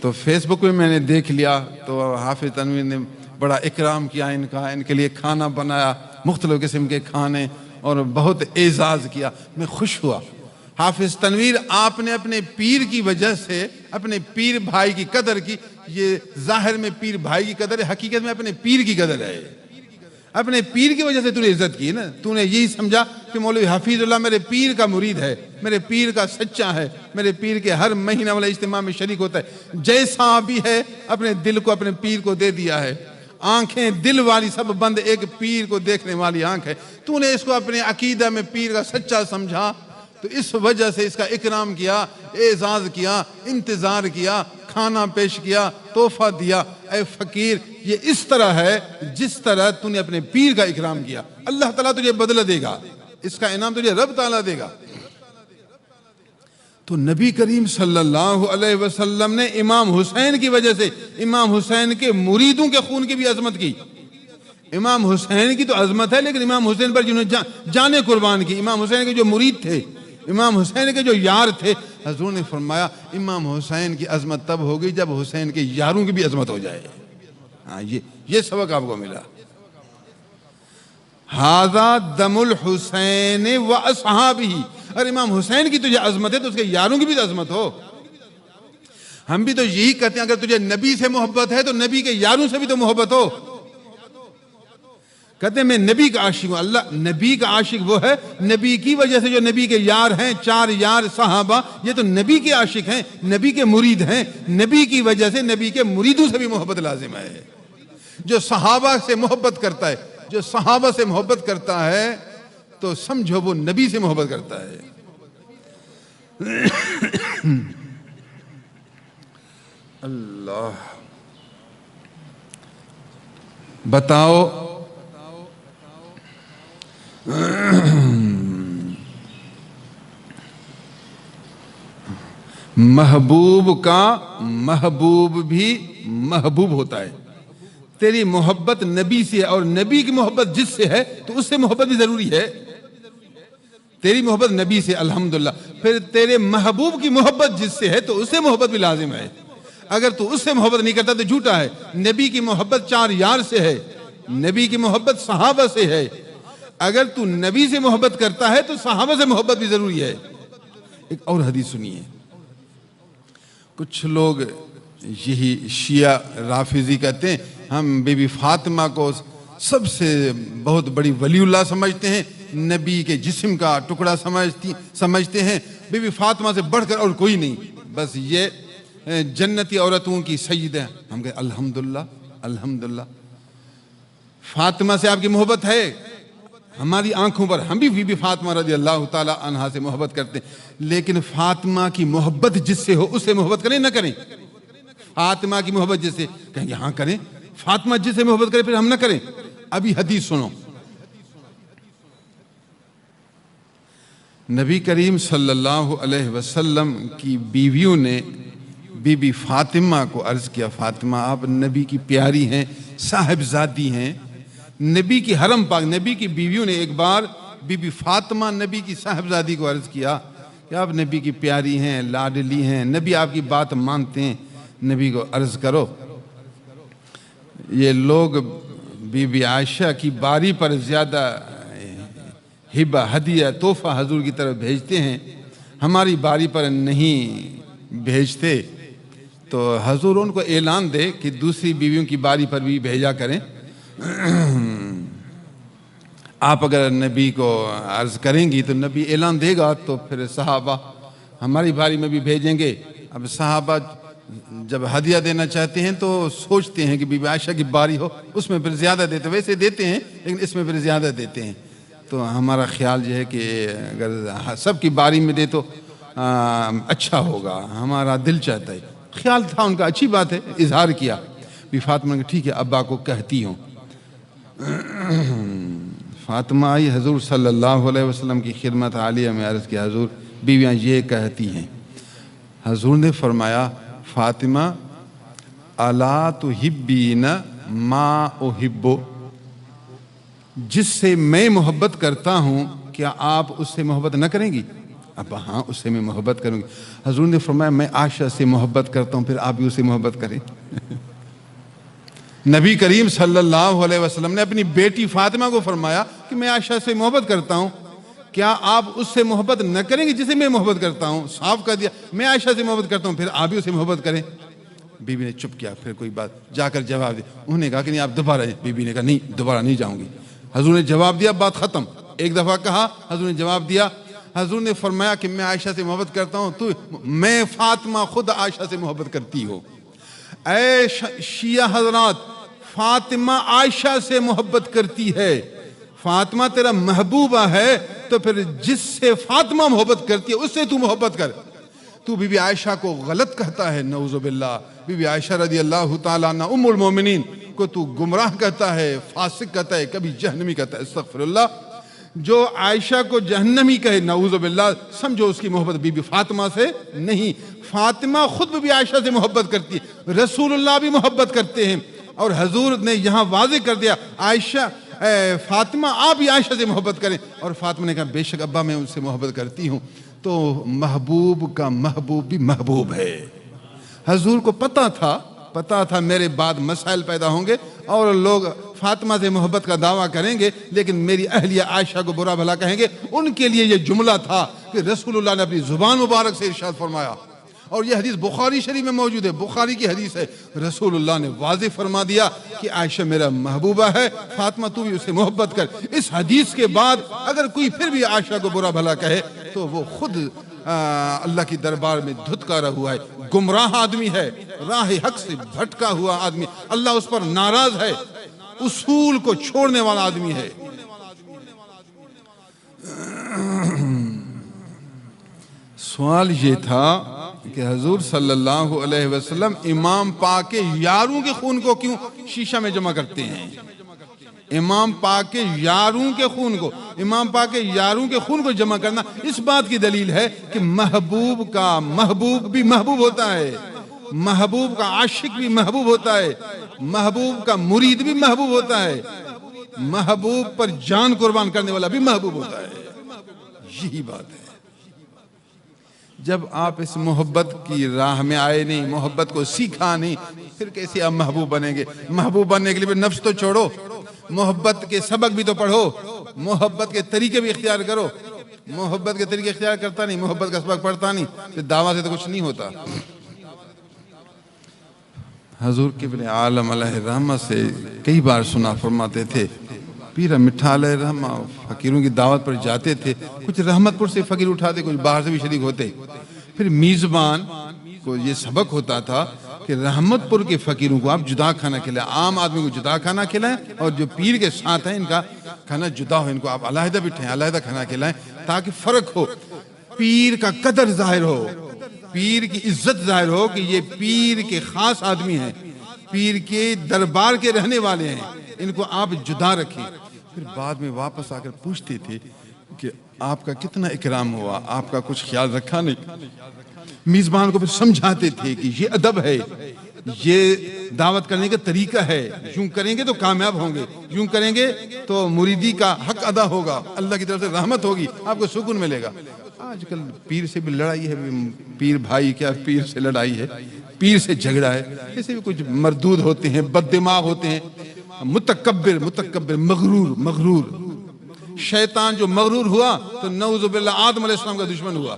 تو فیس بک میں میں نے دیکھ لیا تو حافظ تنویر نے بڑا اکرام کیا ان کا، ان کے لیے کھانا بنایا، مختلف قسم کے کھانے، اور بہت اعزاز کیا۔ میں خوش ہوا۔ حافظ تنویر، آپ نے اپنے پیر کی وجہ سے اپنے پیر بھائی کی قدر کی۔ یہ ظاہر میں پیر بھائی کی قدر ہے، حقیقت میں اپنے پیر کی قدر ہے۔ اپنے پیر کی وجہ سے تو نے عزت کی نا، تو نے یہی سمجھا کہ مولوی حفیظ اللہ میرے پیر کا مرید ہے، میرے پیر کا سچا ہے، میرے پیر کے ہر مہینہ والا اجتماع میں شریک ہوتا ہے، جیسا بھی ہے اپنے دل کو اپنے پیر کو دے دیا ہے۔ آنکھیں دل والی سب بند، ایک پیر کو دیکھنے والی آنکھ ہے۔ تو نے اس کو اپنے عقیدہ میں پیر کا سچا سمجھا تو اس وجہ سے اس کا اکرام کیا، اعزاز کیا، انتظار کیا، کھانا پیش کیا، تحفہ دیا۔ اے فقیر، یہ اس طرح ہے جس طرح تو نے اپنے پیر کا اکرام کیا، اللہ تعالیٰ تجھے بدلہ دے گا، اس کا انعام تجھے رب تعالیٰ دے گا۔ تو نبی کریم صلی اللہ علیہ وسلم نے امام حسین کی وجہ سے امام حسین کے مریدوں کے خون کی بھی عظمت کی۔ امام حسین کی تو عظمت ہے، لیکن امام حسین پر جنہوں نے جانیں قربان کی، امام حسین کے جو مرید تھے، امام حسین کے جو یار تھے، حضور نے فرمایا امام حسین کی عظمت تب ہوگی جب حسین کے یاروں کی بھی عظمت ہو جائے۔ ہاں، یہ سبق آپ کو ملا۔ ھذا دم الحسین واصحابہ، اور امام حسین کی تجھے عظمت ہے تو اس کے یاروں کی بھی عظمت ہو۔ ہم بھی تو یہی کہتے ہیں اگر تجھے نبی سے محبت ہے تو نبی کے یاروں سے بھی تو محبت ہو۔ کہتے ہیں میں نبی کا عاشق ہوں، اللہ نبی کا عاشق وہ ہے، نبی کی وجہ سے جو نبی کے یار ہیں، 4 یار صحابہ، یہ تو نبی کے عاشق ہیں، نبی کے مرید ہیں، نبی کی وجہ سے نبی کے مریدوں سے بھی محبت لازم ہے۔ جو صحابہ سے محبت کرتا ہے، جو صحابہ سے محبت کرتا ہے تو سمجھو وہ نبی سے محبت کرتا ہے۔ اللہ بتاؤ محبوب کا محبوب بھی محبوب ہوتا ہے. تیری محبت نبی سے اور نبی کی محبت جس سے ہے تو اس سے محبت بھی ضروری ہے. تیری محبت نبی سے الحمدللہ، پھر تیرے محبوب کی محبت جس سے ہے تو اس سے محبت بھی لازم ہے. اگر تو اس سے محبت نہیں کرتا تو جھوٹا ہے. نبی کی محبت چار یار سے ہے، نبی کی محبت صحابہ سے ہے. اگر تو نبی سے محبت کرتا ہے تو صحابہ سے محبت بھی ضروری ہے. ایک اور حدیث سنیے. کچھ لوگ یہی شیعہ رافضی کہتے ہیں ہم بی بی فاطمہ کو سب سے بہت بڑی ولی اللہ سمجھتے ہیں، نبی کے جسم کا ٹکڑا سمجھتے ہیں، بی بی فاطمہ سے بڑھ کر اور کوئی نہیں، بس یہ جنتی عورتوں کی سیدہ. ہم کہتے الحمدللہ الحمدللہ. فاطمہ سے آپ کی محبت ہے، ہماری آنکھوں پر ہم بھی بی بی فاطمہ رضی اللہ تعالی عنہا سے محبت کرتے ہیں، لیکن فاطمہ کی محبت جس سے ہو اس سے محبت کریں نہ کریں. فاطمہ کی محبت جس سے کہیں گے ہاں کریں، فاطمہ جس سے محبت کرے پھر ہم نہ کریں. ابھی حدیث سنو. نبی کریم صلی اللہ علیہ وسلم کی بیویوں نے بی بی فاطمہ کو عرض کیا، فاطمہ آپ نبی کی پیاری ہیں، صاحبزادی ہیں. نبی کی حرم پاک، نبی کی بیویوں نے ایک بار بی بی فاطمہ نبی کی صاحبزادی کو عرض کیا کہ آپ نبی کی پیاری ہیں، لاڈلی ہیں، نبی آپ کی بات مانتے ہیں، نبی کو عرض کرو. یہ لوگ بی بی عائشہ کی باری پر زیادہ ہبہ ہدیہ تحفہ حضور کی طرف بھیجتے ہیں، ہماری باری پر نہیں بھیجتے. تو حضور ان کو اعلان دے کہ دوسری بیویوں کی باری پر بھی بھیجا کریں. آپ اگر نبی کو عرض کریں گی تو نبی اعلان دے گا تو پھر صحابہ ہماری باری میں بھی بھیجیں گے. اب صحابہ جب ہدیہ دینا چاہتے ہیں تو سوچتے ہیں کہ بی بی عائشہ کی باری ہو، اس میں پھر زیادہ دیتے، ویسے دیتے ہیں لیکن اس میں پھر زیادہ دیتے ہیں. تو ہمارا خیال یہ ہے کہ اگر سب کی باری میں دے تو اچھا ہوگا، ہمارا دل چاہتا ہے. خیال تھا ان کا، اچھی بات ہے، اظہار کیا. بی فاطمہ نے ٹھیک ہے ابا کو کہتی ہوں. فاطمہ آئی حضور صلی اللہ علیہ وسلم کی خدمت عالیہ میں عرض کیا، حضور بیویاں یہ کہتی ہیں. حضور نے فرمایا فاطمہ الا تحبین ما احب، جس سے میں محبت کرتا ہوں کیا آپ اس سے محبت نہ کریں گی؟ اب ہاں اس سے میں محبت کروں گی. حضور نے فرمایا میں عائشہ سے محبت کرتا ہوں، پھر آپ بھی اسے محبت کریں. نبی کریم صلی اللہ علیہ وسلم نے اپنی بیٹی فاطمہ کو فرمایا کہ میں عائشہ سے محبت کرتا ہوں، کیا آپ اس سے محبت نہ کریں گے جسے میں محبت کرتا ہوں؟ صاف کر دیا میں عائشہ سے محبت کرتا ہوں، پھر آپ بھی اسے محبت کریں. بی بی نے چپ کیا، پھر کوئی بات جا کر جواب دیا. انہوں نے کہا کہ نہیں آپ دوبارہ جائیں. بی بی نے کہا نہیں دوبارہ نہیں جاؤں گی. حضور نے جواب دیا، بات ختم. ایک دفعہ کہا، حضور نے جواب دیا. حضور نے فرمایا کہ میں عائشہ سے محبت کرتا ہوں، تو میں فاطمہ خود عائشہ سے محبت کرتی ہو. اے شیعہ حضرات، فاطمہ عائشہ سے محبت کرتی ہے. فاطمہ تیرا محبوبہ ہے تو پھر جس سے فاطمہ محبت کرتی ہے اس سے تو محبت کر. تو بی بی عائشہ کو غلط کہتا ہے، نعوذ باللہ. بی بی عائشہ رضی اللہ تعالیٰ عنہ ام المومنین کو تو گمراہ کہتا ہے، فاسق کہتا ہے، کبھی جہنمی کہتا ہے. استغفر اللہ. جو عائشہ کو جہنمی کہے نعوذ باللہ، سمجھو اس کی محبت بی بی فاطمہ سے نہیں. فاطمہ خود بی بی عائشہ سے محبت کرتی ہے، رسول اللہ بھی محبت کرتے ہیں. اور حضور نے یہاں واضح کر دیا عائشہ فاطمہ آپ بھی عائشہ سے محبت کریں. اور فاطمہ نے کہا بے شک ابا میں ان سے محبت کرتی ہوں. تو محبوب کا محبوب بھی محبوب ہے. حضور کو پتا تھا میرے بعد مسائل پیدا ہوں گے اور لوگ فاطمہ سے محبت کا دعویٰ کریں گے لیکن میری اہلیہ عائشہ کو برا بھلا کہیں گے. ان کے لیے یہ جملہ تھا کہ رسول اللہ نے اپنی زبان مبارک سے ارشاد فرمایا. اور یہ حدیث بخاری شریف میں موجود ہے، بخاری کی حدیث ہے. رسول اللہ نے واضح فرما دیا کہ عائشہ میرا محبوبہ ہے، فاطمہ تو بھی اسے محبت کر. اس حدیث کے بعد اگر کوئی پھر بھی عائشہ کو برا بھلا کہے تو وہ خود اللہ کی دربار میں دھتکارا ہوا ہے، گمراہ آدمی ہے، راہ حق سے بھٹکا ہوا آدمی. اللہ اس پر ناراض ہے، اصول کو چھوڑنے والا آدمی ہے. سوال یہ تھا کہ حضور صلی اللہ علیہ وسلم امام پاک کے یاروں کے خون کو کیوں شیشہ میں جمع کرتے ہیں؟ امام پاک کے یاروں کے خون کو، امام پاک کے یاروں کے خون کو جمع کرنا اس بات کی دلیل ہے کہ محبوب کا محبوب بھی محبوب ہوتا ہے، محبوب کا عاشق بھی محبوب ہوتا ہے، محبوب کا مرید بھی محبوب ہوتا ہے، محبوب پر جان قربان کرنے والا بھی محبوب ہوتا ہے۔ یہی بات ہے۔ جب آپ اس محبت کی راہ میں آئے نہیں، محبت کو سیکھا نہیں، پھر کیسے آپ محبوب بنیں گے؟ محبوب بننے کے لیے نفس تو چھوڑو، محبت کے سبق بھی تو پڑھو، محبت کے طریقے بھی اختیار کرو۔ محبت کے طریقے اختیار کرتا نہیں، محبت کا سبق پڑھتا نہیں، پھر دعویٰ سے تو کچھ نہیں ہوتا۔ حضور قبلِ عالم علیہ الرحمہ سے کئی بار سنا فرماتے تھے، پیر مٹھا علیہ الرحمہ فقیروں کی دعوت پر جاتے تھے، کچھ رحمت پور سے فقیر اٹھاتے، کچھ باہر سے بھی شریک ہوتے۔ پھر میزبان کو یہ سبق ہوتا تھا کہ رحمت پور کے فقیروں کو آپ جدا کھانا کھلائیں، عام آدمی کو جدا کھانا کھلائیں، اور جو پیر کے ساتھ ہیں ان کا کھانا جدا ہو، ان کو آپ علیحدہ بٹھائیں، علیحدہ کھانا کھلائیں، تاکہ فرق ہو، پیر کا قدر ظاہر ہو، پیر کی عزت ظاہر ہو کہ یہ پیر کے خاص آدمی ہیں، پیر کے دربار کے رہنے والے ہیں، ان کو آپ جدا رکھیں۔ پھر بعد میں واپس آ کر پوچھتے تھے کہ آپ کا کتنا اکرام ہوا، آپ کا کچھ خیال رکھا نہیں۔ میزبان کو پھر سمجھاتے تھے کہ یہ ادب ہے، یہ دعوت کرنے کا طریقہ ہے، یوں کریں گے تو کامیاب ہوں گے، یوں کریں گے تو مریدی کا حق ادا ہوگا، اللہ کی طرف سے رحمت ہوگی، آپ کو سکون ملے گا۔ آج کل پیر سے بھی لڑائی ہے، پیر بھائی کیا پیر سے لڑائی ہے، پیر سے جھگڑا ہے، ایسے بھی کچھ مردود ہوتے ہیں، بد دماغ ہوتے ہیں، متکبر مغرور۔ شیطان جو مغرور ہوا تو نعوذ باللہ آدم علیہ السلام کا دشمن ہوا،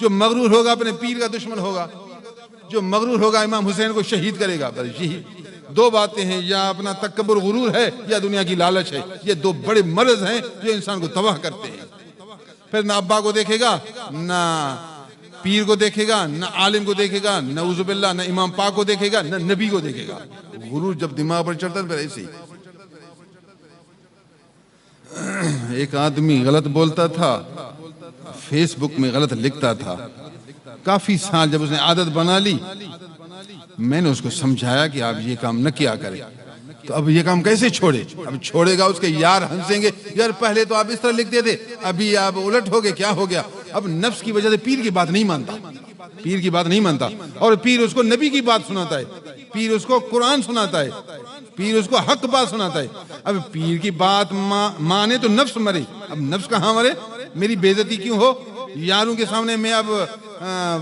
جو مغرور ہوگا اپنے پیر کا دشمن ہوگا، جو مغرور ہوگا امام حسین کو شہید کرے گا۔ بس یہی دو باتیں ہیں، یا اپنا تکبر غرور ہے یا دنیا کی لالچ ہے، یہ دو بڑے مرض ہیں جو انسان کو تباہ کرتے ہیں۔ پھر نہ ابا کو دیکھے گا، نہ پیر کو دیکھے گا، نہ عالم کو دیکھے گا، نعوذ باللہ نہ امام پاک کو دیکھے گا، نہ نبی کو دیکھے گا۔ غرور جب دماغ پر چڑھتا ہے پھر ایسے ہی۔ ایک آدمی غلط بولتا تھا، فیس بک میں غلط لکھتا تھا، کافی سال جب اس نے عادت بنا لی، میں نے اس کو سمجھایا کہ آپ یہ کام نہ کیا کریں، تو اب یہ کام کیسے چھوڑے؟ اب چھوڑے گا، اس کے یار ہنسیں گے، یار پہلے تو آپ اس طرح لکھتے تھے، ابھی آپ الٹ ہو گئے، کیا ہو گیا؟ اب نفس کی وجہ سے پیر کی بات نہیں مانتا، پیر کی بات نہیں مانتا، اور پیر اس کو نبی کی بات سناتا ہے، پیر اس کو قرآن سناتا ہے، پیر اس کو حق بات سناتا ہے۔ اب پیر کی بات مانے تو نفس مرے، اب نفس کہاں مرے؟ میری بے عزتی کیوں ہو؟ یاروں کے سامنے میں اب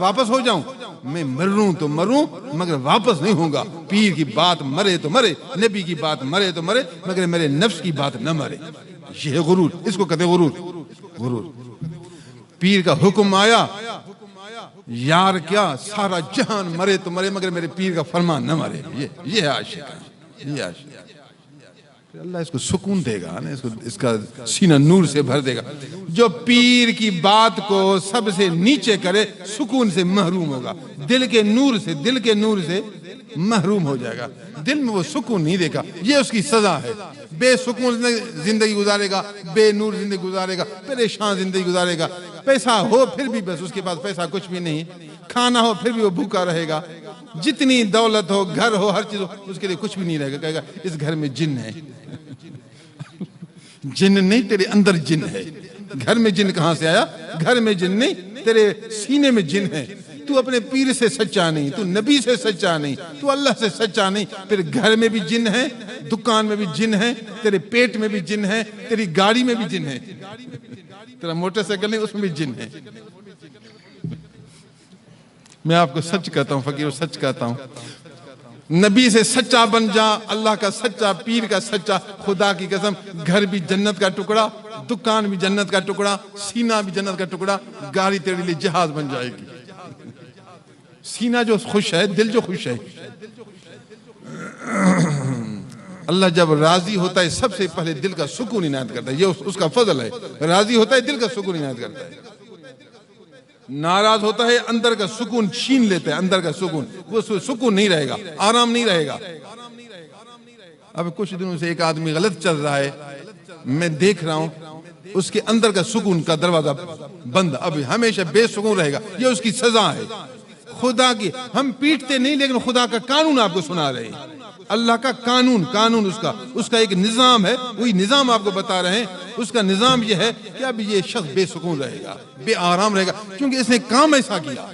واپس ہو جاؤں؟ میں مروں تو مروں مگر واپس نہیں ہوں گا۔ پیر کی بات مرے تو مرے، نبی کی بات مرے تو مرے، مگر میرے نفس کی بات نہ مرے۔ یہ ہے غرور، اس کو کہتے غرور۔ پیر کا حکم آیا، یار کیا سارا جہان مرے تو مرے مگر میرے پیر کا فرمان نہ مرے۔ یہ ہے عاشق، یہ عاشق۔ اللہ اس کو سکون دے گا، اس کا سینہ نور سے بھر دے گا۔ جو پیر کی بات کو سب سے نیچے کرے سکون سے محروم ہوگا، دل کے نور سے محروم ہو جائے گا، دل میں وہ سکون نہیں دے گا۔ یہ اس کی سزا ہے۔ بے سکون زندگی گزارے گا، بے نور زندگی گزارے گا، پریشان زندگی گزارے گا، پیسہ ہو پھر بھی بس اس کے پاس پیسہ کچھ بھی نہیں، کھانا ہو پھر بھی وہ بھوکا رہے گا، جتنی دولت ہو، گھر ہو، ہر چیز ہو، اس کے لیے کچھ بھی نہیں رہے گا، کہے گا اس گھر میں جن ہے۔ جن نہیں، تیرے اندر جن ہے۔ گھر میں جن کہاں سے آیا؟ گھر میں جن نہیں، تیرے سینے میں جن ہے۔ تو اپنے پیر سے سچا نہیں، تو نبی سے سچا نہیں، تو اللہ سے سچا نہیں، پھر گھر میں بھی جن ہے، دکان میں بھی جن ہے، تیرے پیٹ میں بھی جن ہے، تیری گاڑی میں بھی جن ہے، تیرا موٹر سائیکل نہیں، اس میں بھی جن ہے۔ میں آپ کو سچ کہتا ہوں، فقیر سچ کہتا ہوں، نبی سے سچا بن جا، اللہ کا سچا، پیر کا سچا، خدا کی قسم گھر بھی جنت کا ٹکڑا، دکان بھی جنت کا ٹکڑا، سینہ بھی جنت کا ٹکڑا، گاڑی تیرے لیے جہاز بن جائے گی۔ سینہ جو خوش ہے، دل جو خوش ہے۔ اللہ جب راضی ہوتا ہے سب سے پہلے دل کا سکون عنایت کرتا ہے، یہ اس کا فضل ہے۔ راضی ہوتا ہے دل کا سکون عنایت کرتا ہے، ناراض ہوتا ہے اندر کا سکون چھین لیتا ہے، اندر کا سکون، وہ سکون نہیں رہے گا، آرام نہیں رہے گا۔ اب کچھ دنوں سے ایک آدمی غلط چل رہا ہے، میں دیکھ رہا ہوں اس کے اندر کا سکون کا دروازہ بند، اب ہمیشہ بے سکون رہے گا، یہ اس کی سزا ہے خدا کی۔ ہم پیٹتے نہیں لیکن خدا کا قانون آپ کو سنا رہے ہیں، اللہ کا قانون اس کا ایک نظام ہے، وہی نظام آپ کو بتا رہے ہیں۔ اس کا نظام یہ ہے کہ اب یہ شخص بے سکون رہے گا، بے آرام رہے گا، کیونکہ اس نے کام ایسا کیا،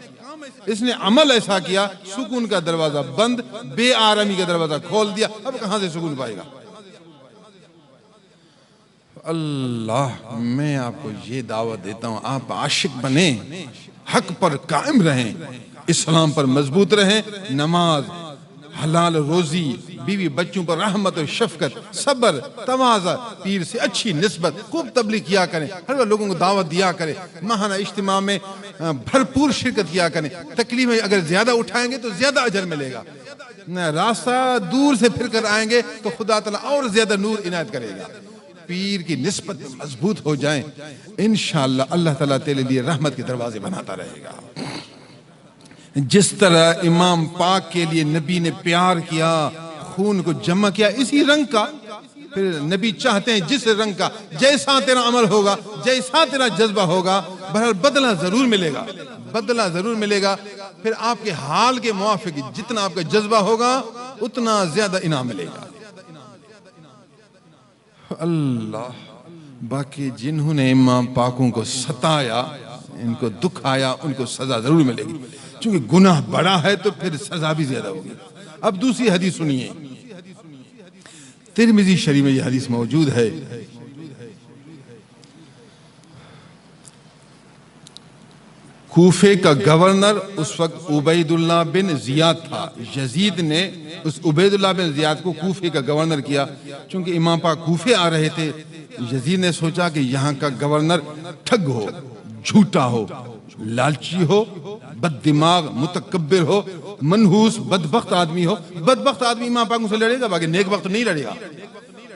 اس نے عمل ایسا کیا، سکون کا دروازہ بند، بے آرامی کا دروازہ کھول دیا، اب کہاں سے سکون پائے گا؟ اللہ، میں آپ کو یہ دعوت دیتا ہوں، آپ عاشق بنیں، حق پر قائم رہیں، اسلام پر مضبوط رہیں، نماز، حلال روزی، بیوی بچوں پر رحمت و شفقت، صبر، تواضع، پیر سے اچھی نسبت، خوب تبلیغ کیا کریں، ہر وقت لوگوں کو دعوت دیا کریں، ماہانہ اجتماع میں بھرپور شرکت کیا کریں، تکلیفیں اگر زیادہ اٹھائیں گے تو زیادہ اجر ملے گا، راستہ دور سے پھر کر آئیں گے تو خدا تعالیٰ اور زیادہ نور عنایت کرے گا۔ پیر کی نسبت میں مضبوط ہو جائیں، انشاءاللہ اللہ تعالیٰ تیرے لیے رحمت کے دروازے بناتا رہے گا۔ جس طرح امام پاک کے لیے نبی نے پیار کیا، خون کو جمع کیا اسی رنگ کا، پھر نبی چاہتے ہیں جس رنگ کا، جیسا تیرا عمل ہوگا، جیسا تیرا جذبہ ہوگا، بہرحال بدلہ ضرور ملے گا، پھر آپ کے حال کے موافق جتنا آپ کا جذبہ ہوگا اتنا زیادہ انعام ملے گا۔ اللہ، باقی جنہوں نے امام پاکوں کو ستایا، ان کو دکھ آیا، ان کو سزا ضرور ملے گی، چونکہ گناہ بڑا ہے تو پھر سزا بھی زیادہ ہوگی۔ اب دوسری حدیث سنیے، ترمذی شریف میں یہ حدیث موجود ہے، کوفے کا گورنر اس وقت عبید اللہ بن زیاد تھا، یزید نے اس عبید اللہ بن زیاد کو کوفے کا گورنر کیا، چونکہ امام پاک کوفے آ رہے تھے، یزید نے سوچا کہ یہاں کا گورنر ٹھگ ہو، جھوٹا ہو، لالچی ہو، بد دماغ، متکبر ہو، منحوس، بدبخت آدمی ہو۔ بدبخت آدمی امام پاک سے لڑے گا، باقی نیک بخت نہیں لڑے گا۔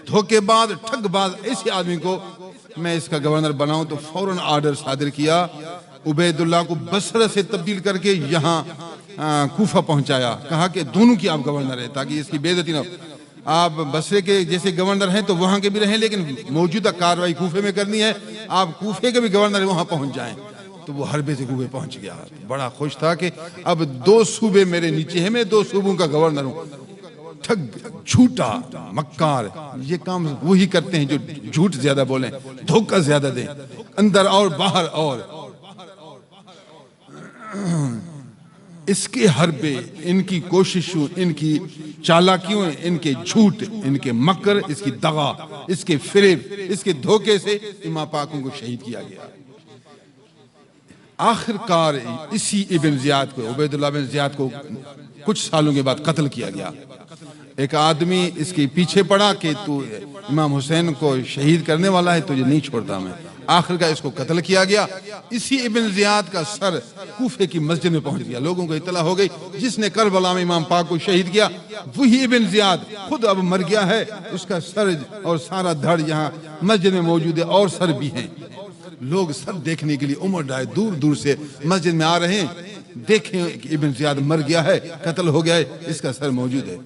دھوکے باز، ٹھگ باز، ایسے آدمی کو میں اس کا گورنر بناؤں، تو فوراً آرڈر صادر کیا، عبید اللہ کو بصرہ سے تبدیل کر کے یہاں کوفہ پہنچایا، کہا کہ دونوں کی آپ گورنر ہے تاکہ اس کی بے عزتی نہ ہو۔ آپ بصرے کے جیسے گورنر ہیں تو وہاں کے بھی رہیں، لیکن موجودہ کاروائی کوفے میں کرنی ہے، آپ کوفے کے بھی گورنر وہاں پہنچ جائیں۔ تو وہ حربے سے کوفے پہنچ گیا، بڑا خوش تھا کہ اب 2 صوبے میرے نیچے ہیں، میں 2 صوبوں کا گورنر ہوں۔ ٹھگ، جھوٹا، مکار، یہ کام وہی کرتے ہیں جو جھوٹ زیادہ بولیں، دھوکہ زیادہ دیں، اندر اور باہر اور۔ اس کے حربے، ان کی کوششوں، ان کی چالاکیوں، ان کے جھوٹ، ان کے مکر، اس کی دغا، اس کے فریب، اس کے دھوکے سے امام پاکوں کو شہید کیا گیا۔ آخر کار اسی ابن زیاد کو، عبید اللہ بن زیاد کو کچھ سالوں کے بعد قتل کیا گیا۔ ایک آدمی اس کے پیچھے پڑا کہ تو امام حسین کو شہید کرنے والا ہے، تجھے نہیں چھوڑتا میں۔ آخر کا اس کو قتل کیا گیا۔ اسی ابن زیاد کا سر کوفے کی مسجد میں پہنچ گیا، لوگوں کو اطلاع ہو گئی جس نے کربلا میں امام پاک کو شہید کیا وہی ابن زیاد خود اب مر گیا ہے، اس کا سر اور سارا دھڑ یہاں مسجد میں موجود ہے، اور سر بھی ہیں۔ لوگ سر دیکھنے کے لیے عمر ڈائے دور دور سے مسجد میں آ رہے ہیں، دیکھیں کہ ابن زیاد مر گیا ہے، قتل ہو گیا ہے، اس کا سر موجود ہے۔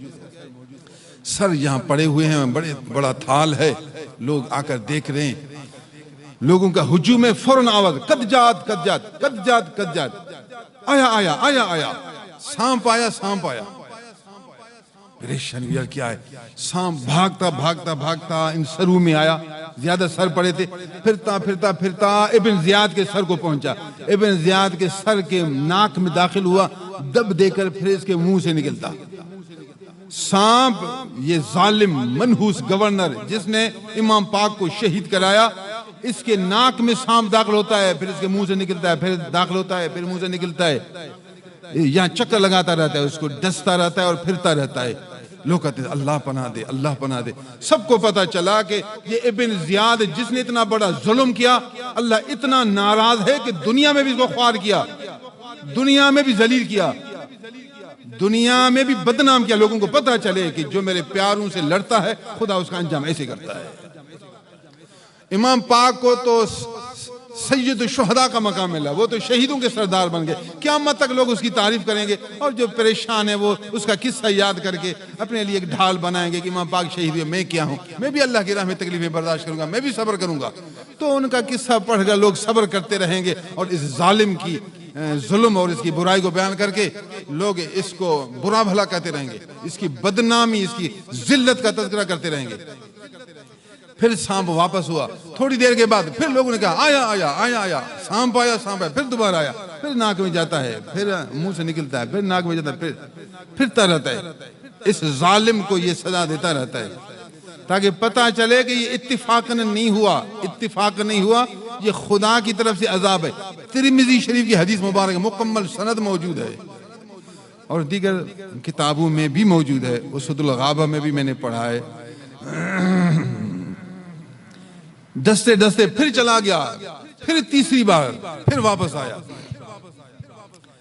سر یہاں پڑے ہوئے ہیں، بڑا تھال ہے، لوگ آ کر دیکھ رہے ہیں، لوگوں کا ہجوم ہے، فوراً آواز، قد جات قد جات قد جات قد جات، آیا آیا آیا آیا، سانپ آیا سانپ آیا۔ پریشان ہویا کیا ہے، سانپ بھاگتا بھاگتا بھاگتا ان سروں میں آیا، زیادہ سر پڑے تھے، پھرتا پھرتا پھرتا ابن زیاد کے سر کو پہنچا، ابن زیاد کے سر کے ناک میں داخل ہوا، دب دے کر پھر اس کے منہ سے نکلتا۔ سانپ، یہ ظالم منحوس گورنر جس نے امام پاک کو شہید کرایا، اس کے ناک میں سانپ داخل ہوتا ہے، پھر اس کے منہ سے نکلتا ہے، پھر داخل ہوتا ہے، پھر منہ سے نکلتا ہے، یہاں چکر لگاتا رہتا ہے، اس کو ڈستا رہتا ہے اور پھرتا رہتا ہے۔ لوگ کہتے ہیں اللہ پناہ دے اللہ پناہ دے۔ سب کو پتا چلا کہ یہ ابن زیاد جس نے اتنا بڑا ظلم کیا، اللہ اتنا ناراض ہے کہ دنیا میں بھی اس کو خوار کیا، دنیا میں بھی ذلیل کیا، دنیا میں بھی بدنام کیا۔ لوگوں کو پتا چلے کہ جو میرے پیاروں سے لڑتا ہے خدا اس کا انجام ایسے کرتا ہے۔ امام پاک کو تو سید الشہداء کا مقام ملا، وہ تو شہیدوں کے سردار بن گئے، قیامت تک لوگ اس کی تعریف کریں گے، اور جو پریشان ہے وہ اس کا قصہ یاد کر کے اپنے لیے ایک ڈھال بنائیں گے کہ امام پاک شہید ہوئے، میں کیا ہوں، میں بھی اللہ کی راہ میں تکلیفیں برداشت کروں گا، میں بھی صبر کروں گا۔ تو ان کا قصہ پڑھ کر لوگ صبر کرتے رہیں گے، اور اس ظالم کی ظلم اور اس کی برائی کو بیان کر کے لوگ اس کو برا بھلا کہتے رہیں گے، اس کی بدنامی، اس کی ذلت کا تذکرہ کرتے رہیں گے۔ پھر سانپ واپس ہوا، تھوڑی دیر کے بعد پھر لوگوں نے کہا آیا آیا آیا آیا، سانپ آیا سانپ آیا، پھر دوبارہ آیا، پھر ناک میں جاتا ہے، پھر منہ سے نکلتا ہے، پھر ناک میں جاتا ہے، پھرتا رہتا ہے۔ اس ظالم کو یہ سزا دیتا رہتا ہے تاکہ پتہ چلے کہ یہ اتفاقاً نہیں ہوا، یہ خدا کی طرف سے عذاب ہے۔ ترمذی شریف کی حدیث مبارک مکمل سند موجود ہے، اور دیگر کتابوں میں بھی موجود ہے، اسد الغابہ میں بھی میں نے پڑھا ہے۔ ڈستے ڈستے پھر چلا گیا، پھر تیسری بار پھر واپس آیا۔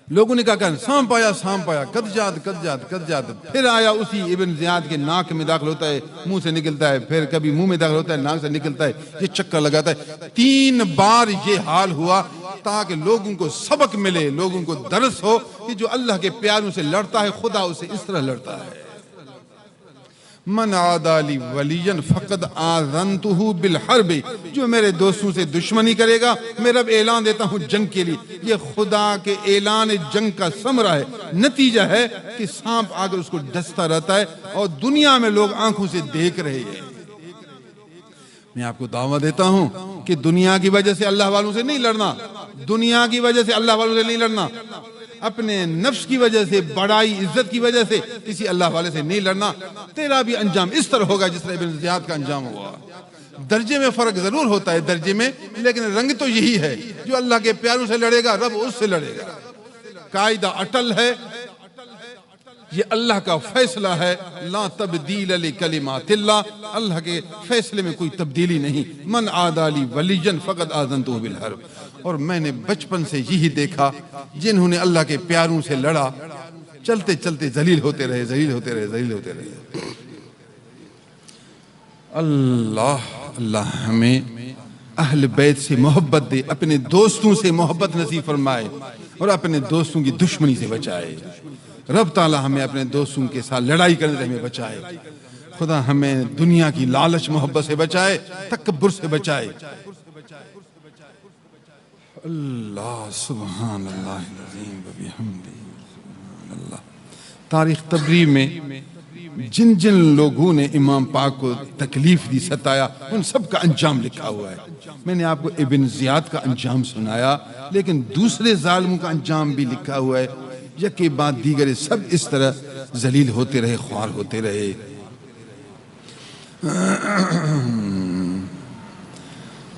لوگوں نے کہا سانپ آیا، قد جات، پھر آیا، اسی ابن زیاد کے ناک میں داخل ہوتا ہے، منہ سے نکلتا ہے، پھر کبھی منہ میں داخل ہوتا ہے، ناک سے نکلتا ہے، یہ چکر لگاتا ہے۔ 3 بار یہ حال ہوا تاکہ لوگوں کو سبق ملے، لوگوں کو درس ہو کہ جو اللہ کے پیاروں سے لڑتا ہے خدا اسے اس طرح لڑتا ہے۔ من عادی لی ولیا فقد آذنتہ بالحرب، جو میرے دوستوں سے دشمنی کرے گا میں رب اعلان دیتا ہوں جنگ کے لیے۔ یہ خدا کے اعلان جنگ کا ثمرہ ہے، نتیجہ ہے کہ سانپ آ کر اس کو ڈستا رہتا ہے، اور دنیا میں لوگ آنکھوں سے دیکھ رہے ہیں۔ میں آپ کو دعویٰ دیتا ہوں کہ دنیا کی وجہ سے اللہ والوں سے نہیں لڑنا، دنیا کی وجہ سے اللہ والوں سے نہیں لڑنا، اپنے نفس کی وجہ سے، بڑائی عزت کی وجہ سے کسی اللہ والے سے نہیں لڑنا۔ تیرا بھی انجام اس طرح ہوگا جس طرح ابن زیاد کا انجام ہوا۔ درجے میں فرق ضرور ہوتا ہے درجے میں، لیکن رنگ تو یہی ہے، جو اللہ کے پیاروں سے لڑے گا رب اس سے لڑے گا۔ قاعدہ اٹل ہے، یہ اللہ کا فیصلہ ہے، لا تبدیل لکلمات اللہ، اللہ کے فیصلے میں کوئی تبدیلی نہیں۔ من عادی لی ولیا فقد آذنتہ بالحرب۔ اور میں نے بچپن سے یہی دیکھا، جنہوں نے اللہ کے پیاروں سے لڑا، چلتے چلتے ذلیل ہوتے رہے۔ اللہ ہمیں اہل بیت سے محبت دے، اپنے دوستوں سے محبت نصیب فرمائے، اور اپنے دوستوں کی دشمنی سے بچائے۔ رب تعالی ہمیں اپنے دوستوں کے ساتھ لڑائی کرنے سے ہمیں بچائے۔ خدا ہمیں دنیا کی لالچ محبت سے بچائے، تکبر سے بچائے۔ اللہ سبحان اللہ العظیم و بحمدہ سبحان اللہ۔ تاریخ تبری میں جن جن لوگوں نے امام پاک کو تکلیف دی، ستایا، ان سب کا انجام لکھا ہوا ہے۔ میں نے آپ کو ابن زیاد کا انجام سنایا، لیکن دوسرے ظالموں کا انجام بھی لکھا ہوا ہے۔ یکے بعد دیگر سب اس طرح ذلیل ہوتے رہے، خوار ہوتے رہے۔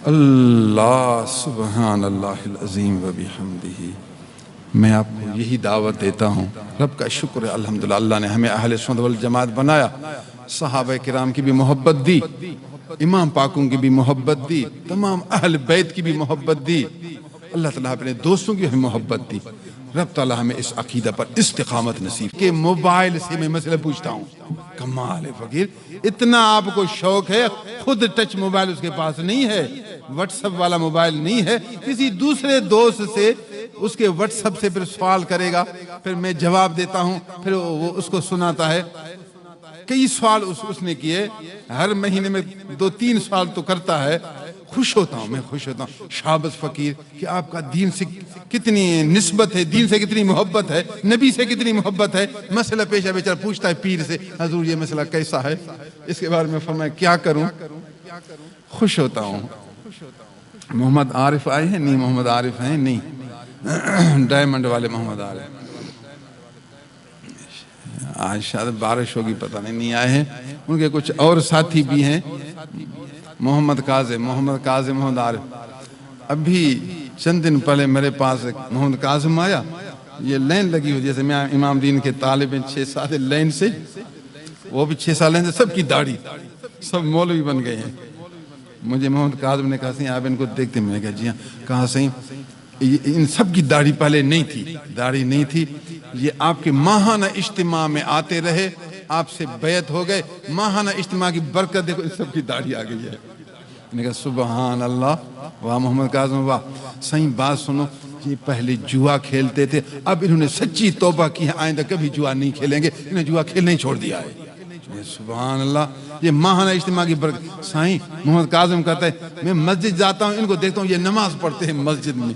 اللہ سبحان اللہ العظیم و بحمدہ۔ میں آپ کو یہی دعوت دیتا ہوں، رب کا شکر ہے الحمدللہ، اللہ نے ہمیں اہل سنت والجماعت بنایا، صحابہ کرام کی بھی محبت دی، امام پاکوں کی بھی محبت دی، تمام اہل بیت کی بھی محبت دی، اللہ تعالیٰ اپنے دوستوں کی بھی محبت دی۔ رب تعالیٰ ہمیں اس عقیدہ پر استقامت نصیب کہ موبائل سے میں مسئلہ پوچھتا ہوں، کمال ہے فقیر، اتنا آپ کو شوق ہے، خود ٹچ موبائل اس کے پاس نہیں ہے، واٹس ایپ والا موبائل نہیں ہے، کسی دوسرے دوست سے اس کے واٹس ایپ سے پھر سوال کرے گا، پھر میں جواب دیتا ہوں، پھر وہ اس کو سناتا ہے۔ کئی سوال اس نے کیے، ہر مہینے میں 2-3 سوال تو کرتا ہے۔ خوش ہوتا ہوں، میں خوش ہوتا ہوں، شاباش فقیر کہ آپ کا دین سے کتنی نسبت ہے، دین سے کتنی محبت ہے، نبی سے کتنی محبت ہے۔ مسئلہ پیشہ بیچارہ پوچھتا ہے پیر سے، حضور یہ مسئلہ کیسا ہے، اس کے بارے میں فرمایا کیا کروں، خوش ہوتا ہوں۔ محمد عارف آئے ہیں؟ نہیں، محمد عارف ہیں نہیں، ڈائمنڈ والے محمد عارف آج شاید بارش ہوگی، پتہ نہیں آئے ہیں۔ ان کے کچھ اور ساتھی بھی ہیں، محمد کاظم محمد عارف۔ ابھی چند دن پہلے میرے پاس محمد کاظم آیا، یہ لائن لگی ہوئی، جیسے میں امام دین کے طالب ہیں 6-7 لائن سے، وہ بھی 6 سال لائن سے، سب کی داڑھی، سب مولوی بن گئے ہیں۔ مجھے محمد کاظم نے کہا صحیح آپ ان کو دیکھتے ہیں؟ میں نے کہا جی ہاں۔ کہا صحیح ان سب کی داڑھی پہلے نہیں تھی، یہ آپ کے ماہانہ اجتماع میں آتے رہے، آپ سے بیعت ہو گئے، ماہانہ اجتماع کی برکت دیکھو، ان سب کی داڑھی آ گئی ہے۔ نے کہا سبحان اللہ، واہ محمد کاظم واہ۔ صحیح بات سنو، یہ پہلے جوا کھیلتے تھے، اب انہوں نے سچی توبہ کی ہے، آئندہ کبھی جوا نہیں کھیلیں گے، انہیں جوا کھیلنا ہی چھوڑ دیا ہے۔ سبحان اللہ، یہ ماہانہ اجتماع کی برکت۔ سائیں محمد کاظم کہتا ہے میں مسجد جاتا ہوں، ان کو دیکھتا ہوں یہ نماز پڑھتے ہیں مسجد میں۔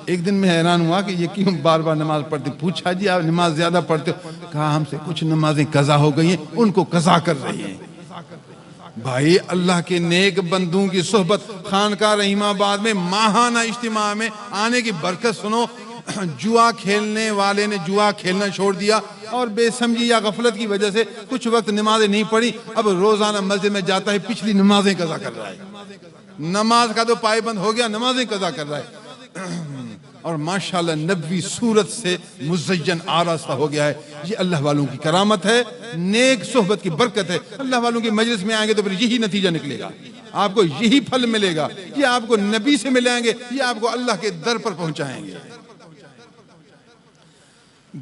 ایک دن میں حیران ہوا کہ یہ کیوں بار بار نماز پڑھتے ہیں۔ پوچھا جی آپ نماز زیادہ پڑھتے ہو؟ کہا ہم سے کچھ نمازیں قضا ہو گئی ہیں، ان کو قضا کر رہی ہیں۔ بھائی اللہ کے نیک بندوں کی صحبت، خانقاہ رحیم آباد میں ماہانہ اجتماع میں آنے کی برکت سنو۔ جوا کھیلنے والے نے جوا کھیلنا چھوڑ دیا اور بے سمجھی یا غفلت کی وجہ سے کچھ وقت نمازیں نہیں پڑھی، اب روزانہ مسجد میں جاتا ہے، پچھلی نمازیں قضا کر رہا ہے۔ نماز کا تو پائبند ہو گیا، نمازیں قضا کر رہا ہے، اور ماشاءاللہ نبوی صورت سے مزین آراستہ ہو گیا ہے۔ یہ اللہ والوں کی کرامت ہے، نیک صحبت کی برکت ہے۔ اللہ والوں کی مجلس میں آئیں گے تو پھر یہی نتیجہ نکلے گا، آپ کو یہی پھل ملے گا۔ یہ آپ کو نبی سے ملائیں گے، یہ آپ کو اللہ کے در پر پہنچائیں گے۔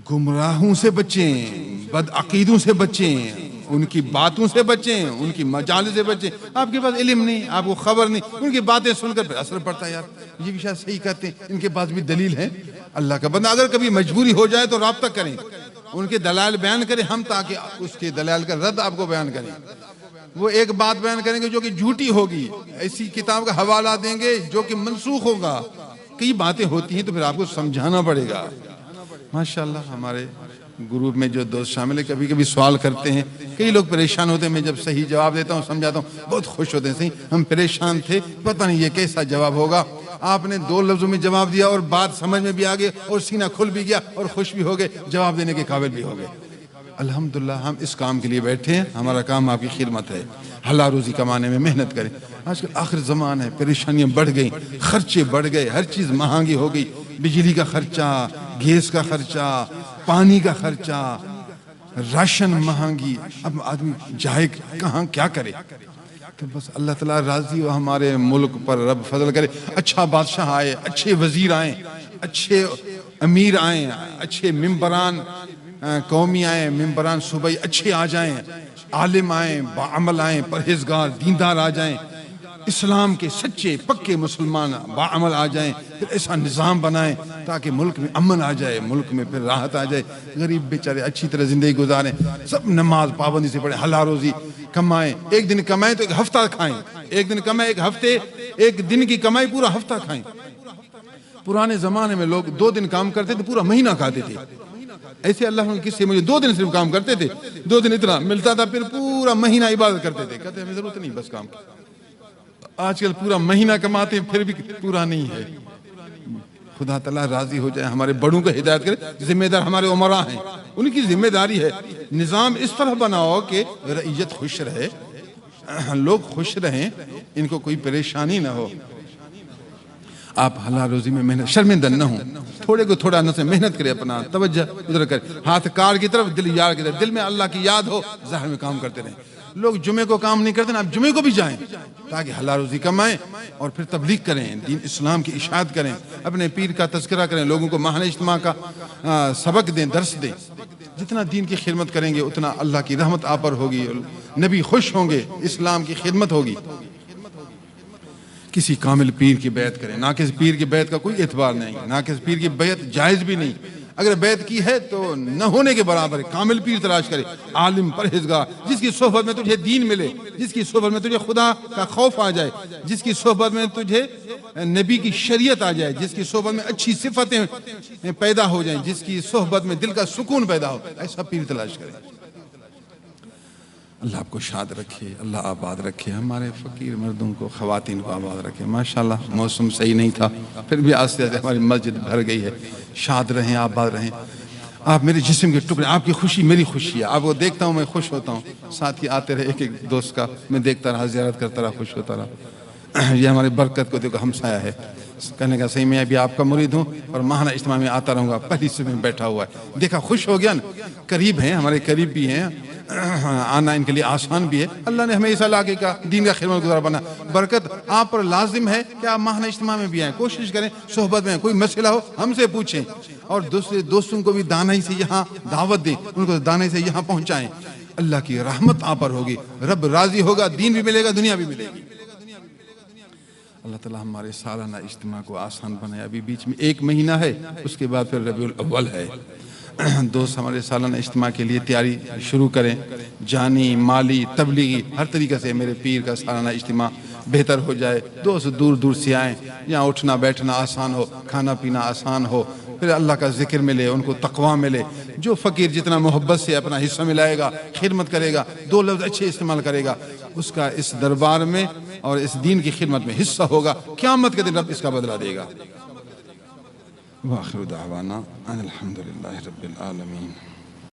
گمراہوں سے بچیں، بد عقیدوں سے بچیں، ان کی باتوں سے بچیں، ان کی مجالس سے بچیں۔ آپ کے پاس علم نہیں، آپ کو خبر نہیں، ان کی باتیں سن کر پھر اثر پڑتا ہے، یار یہ بھی شاید صحیح کہتے ہیں، ان کے پاس بھی دلیل ہے۔ اللہ کا بندہ اگر کبھی مجبوری ہو جائے تو رابطہ کریں، ان کے دلائل بیان کریں ہم، تاکہ اس کے دلائل کا رد آپ کو بیان کریں۔ وہ ایک بات بیان کریں گے جو کہ جھوٹی ہوگی، ایسی کتاب کا حوالہ دیں گے جو کہ منسوخ ہوگا۔ کئی باتیں ہوتی ہیں تو پھر آپ کو سمجھانا پڑے گا۔ ماشاءاللہ ہمارے گروپ میں جو دوست شامل ہیں کبھی کبھی سوال کرتے ہیں، کئی لوگ پریشان ہوتے ہیں، میں جب صحیح جواب دیتا ہوں سمجھاتا ہوں بہت خوش ہوتے ہیں۔ صحیح ہم پریشان تھے، پتہ نہیں یہ کیسا جواب ہوگا، آپ نے 2 لفظوں میں جواب دیا اور بات سمجھ میں بھی آ گئی اور سینہ کھل بھی گیا اور خوش بھی ہو گئے، جواب دینے کے قابل بھی ہو گئے۔ الحمدللہ ہم اس کام کے لیے بیٹھے ہیں، ہمارا کام آپ کی خدمت ہے، حلال روزی کمانے میں محنت کریں۔ آج کل آخر زمان ہے، پریشانیاں بڑھ گئی، خرچے بڑھ گئے، ہر چیز مہنگی ہو گئی، بجلی کا خرچہ، گیس کا خرچہ، پانی کا خرچہ، راشن مہنگی، اب آدمی جائے کہاں، کیا کرے؟ تو بس اللہ تعالیٰ راضی ہو ہمارے ملک پر، رب فضل کرے، اچھا بادشاہ آئے، اچھے وزیر آئیں، اچھے امیر آئیں، اچھے ممبران قومی آئیں، ممبران صوبائی اچھے آ جائیں، عالم آئیں، باعمل آئیں، پرہیزگار دیندار آ جائیں، اسلام کے سچے پکے مسلمان باعمل آ جائیں، پھر ایسا نظام بنائیں تاکہ ملک میں امن آ جائے، ملک میں پھر راحت آ جائے، غریب بیچارے اچھی طرح زندگی گزاریں، سب نماز پابندی سے پڑھیں، حلال روزی کمائیں، ایک دن کمائیں تو ایک ہفتہ کھائیں، ایک دن کمائیں ایک ہفتے، ایک دن کی کمائی پورا ہفتہ کھائیں۔ پرانے زمانے میں لوگ 2 دن کام کرتے تھے، پورا مہینہ کھاتے تھے۔ ایسے اللہ نے کس سے مجھے 2 دن صرف کام کرتے تھے، 2 دن اتنا ملتا تھا، پھر پورا مہینہ عبادت کرتے تھے، کہتے ہیں ہمیں ضرورت نہیں بس کام کی۔ آج کل پورا مہینہ کماتے ہیں پھر بھی پورا نہیں ہے۔ خدا تعالیٰ راضی ہو جائے، ہمارے بڑوں کو ہدایت کرے، ذمہ دار ہمارے عمراء ہیں، ان کی ذمہ داری ہے نظام اس طرح بناؤ کہ رعیت خوش رہے، لوگ خوش رہیں، ان کو کوئی پریشانی نہ ہو۔ آپ حلال روزی میں محنت، شرمندہ نہ ہوں، تھوڑے کو تھوڑا نہ سے محنت کرے، اپنا توجہ ادھر کرے، ہاتھ کار کی طرف دل یار کی طرف، دل میں اللہ کی یاد ہو، ظاہر میں کام کرتے رہیں۔ لوگ جمعے کو کام نہیں کرتے نا، آپ جمعے کو بھی جائیں تاکہ حلال روزی کمائیں اور پھر تبلیغ کریں، دین اسلام کی اشاعت کریں، اپنے پیر کا تذکرہ کریں، لوگوں کو ماہانہ اجتماع کا سبق دیں، درس دیں۔ جتنا دین کی خدمت کریں گے اتنا اللہ کی رحمت آپ پر ہوگی، نبی خوش ہوں گے، اسلام کی خدمت ہوگی۔ کسی کامل پیر کی بیعت کریں، ناقص پیر کی بیعت کا کوئی اعتبار نہیں، ناقص پیر کی بیعت جائز بھی نہیں، اگر بیعت کی ہے تو نہ ہونے کے برابر ہے۔ کامل پیر تلاش کرے، عالم پرہیزگار، جس کی صحبت میں تجھے دین ملے، جس کی صحبت میں تجھے خدا کا خوف آ جائے، جس کی صحبت میں تجھے نبی کی شریعت آ جائے، جس کی صحبت میں اچھی صفتیں پیدا ہو جائیں، جس کی صحبت میں دل کا سکون پیدا ہو، ایسا پیر تلاش کرے۔ اللہ آپ کو شاد رکھے، اللہ آباد رکھے، ہمارے فقیر مردوں کو، خواتین کو آباد رکھے۔ ماشاءاللہ موسم صحیح نہیں تھا، پھر بھی آہستہ آہستہ ہماری مسجد بھر گئی ہے۔ شاد رہیں، آباد رہیں۔ آپ میرے جسم کے ٹکڑے، آپ کی خوشی میری خوشی ہے، آپ کو دیکھتا ہوں میں خوش ہوتا ہوں۔ ساتھ ہی آتے رہے، ایک ایک دوست کا میں دیکھتا رہا، زیارت کرتا رہا، خوش ہوتا رہا۔ یہ ہماری برکت کو دیکھو ہمسایہ ہے، کہنے کا صحیح میں ابھی آپ کا مرید ہوں اور ماہانہ اجتماع میں آتا رہوں گا، پہلی سے میں بیٹھا ہوا ہے، دیکھا خوش ہو گیا نا۔ قریب ہیں، ہمارے قریب بھی ہیں، آنا ان کے لیے آسان بھی ہے۔ اللہ نے ہمیں اس علاقے کا دین کا خدمت گزار بنا، برکت آپ پر لازم ہے کہ آپ ماہانہ اجتماع میں بھی آئیں، کوشش کریں صحبت میں، کوئی مسئلہ ہو ہم سے پوچھیں، اور دوسرے دوستوں کو بھی دانائی سے یہاں دعوت دیں، ان کو دانائی سے یہاں پہنچائیں۔ اللہ کی رحمت آپ پر ہوگی، رب راضی ہوگا، دین بھی ملے گا، دنیا بھی ملے گی۔ اللہ تعالیٰ ہمارے سالانہ اجتماع کو آسان بنائے. ابھی بیچ میں 1 مہینہ ہے، اس کے بعد پھر ربیع الاول ہے. دوست ہمارے سالانہ اجتماع کے لیے تیاری شروع کریں، جانی، مالی، تبلیغی، ہر طریقے سے میرے پیر کا سالانہ اجتماع بہتر ہو جائے. دوست دور دور سے آئیں، یہاں اٹھنا بیٹھنا آسان ہو، کھانا پینا آسان ہو، پھر اللہ کا ذکر ملے، ان کو تقویٰ ملے. جو فقیر جتنا محبت سے اپنا حصہ ملائے گا، خدمت کرے گا، 2 لفظ اچھے استعمال کرے گا، اس کا اس دربار میں اور اس دین کی خدمت میں حصہ ہوگا. قیامت کے دن رب اس کا بدلہ دے گا. وآخر دعوانا ان الحمد للہ رب العالمین.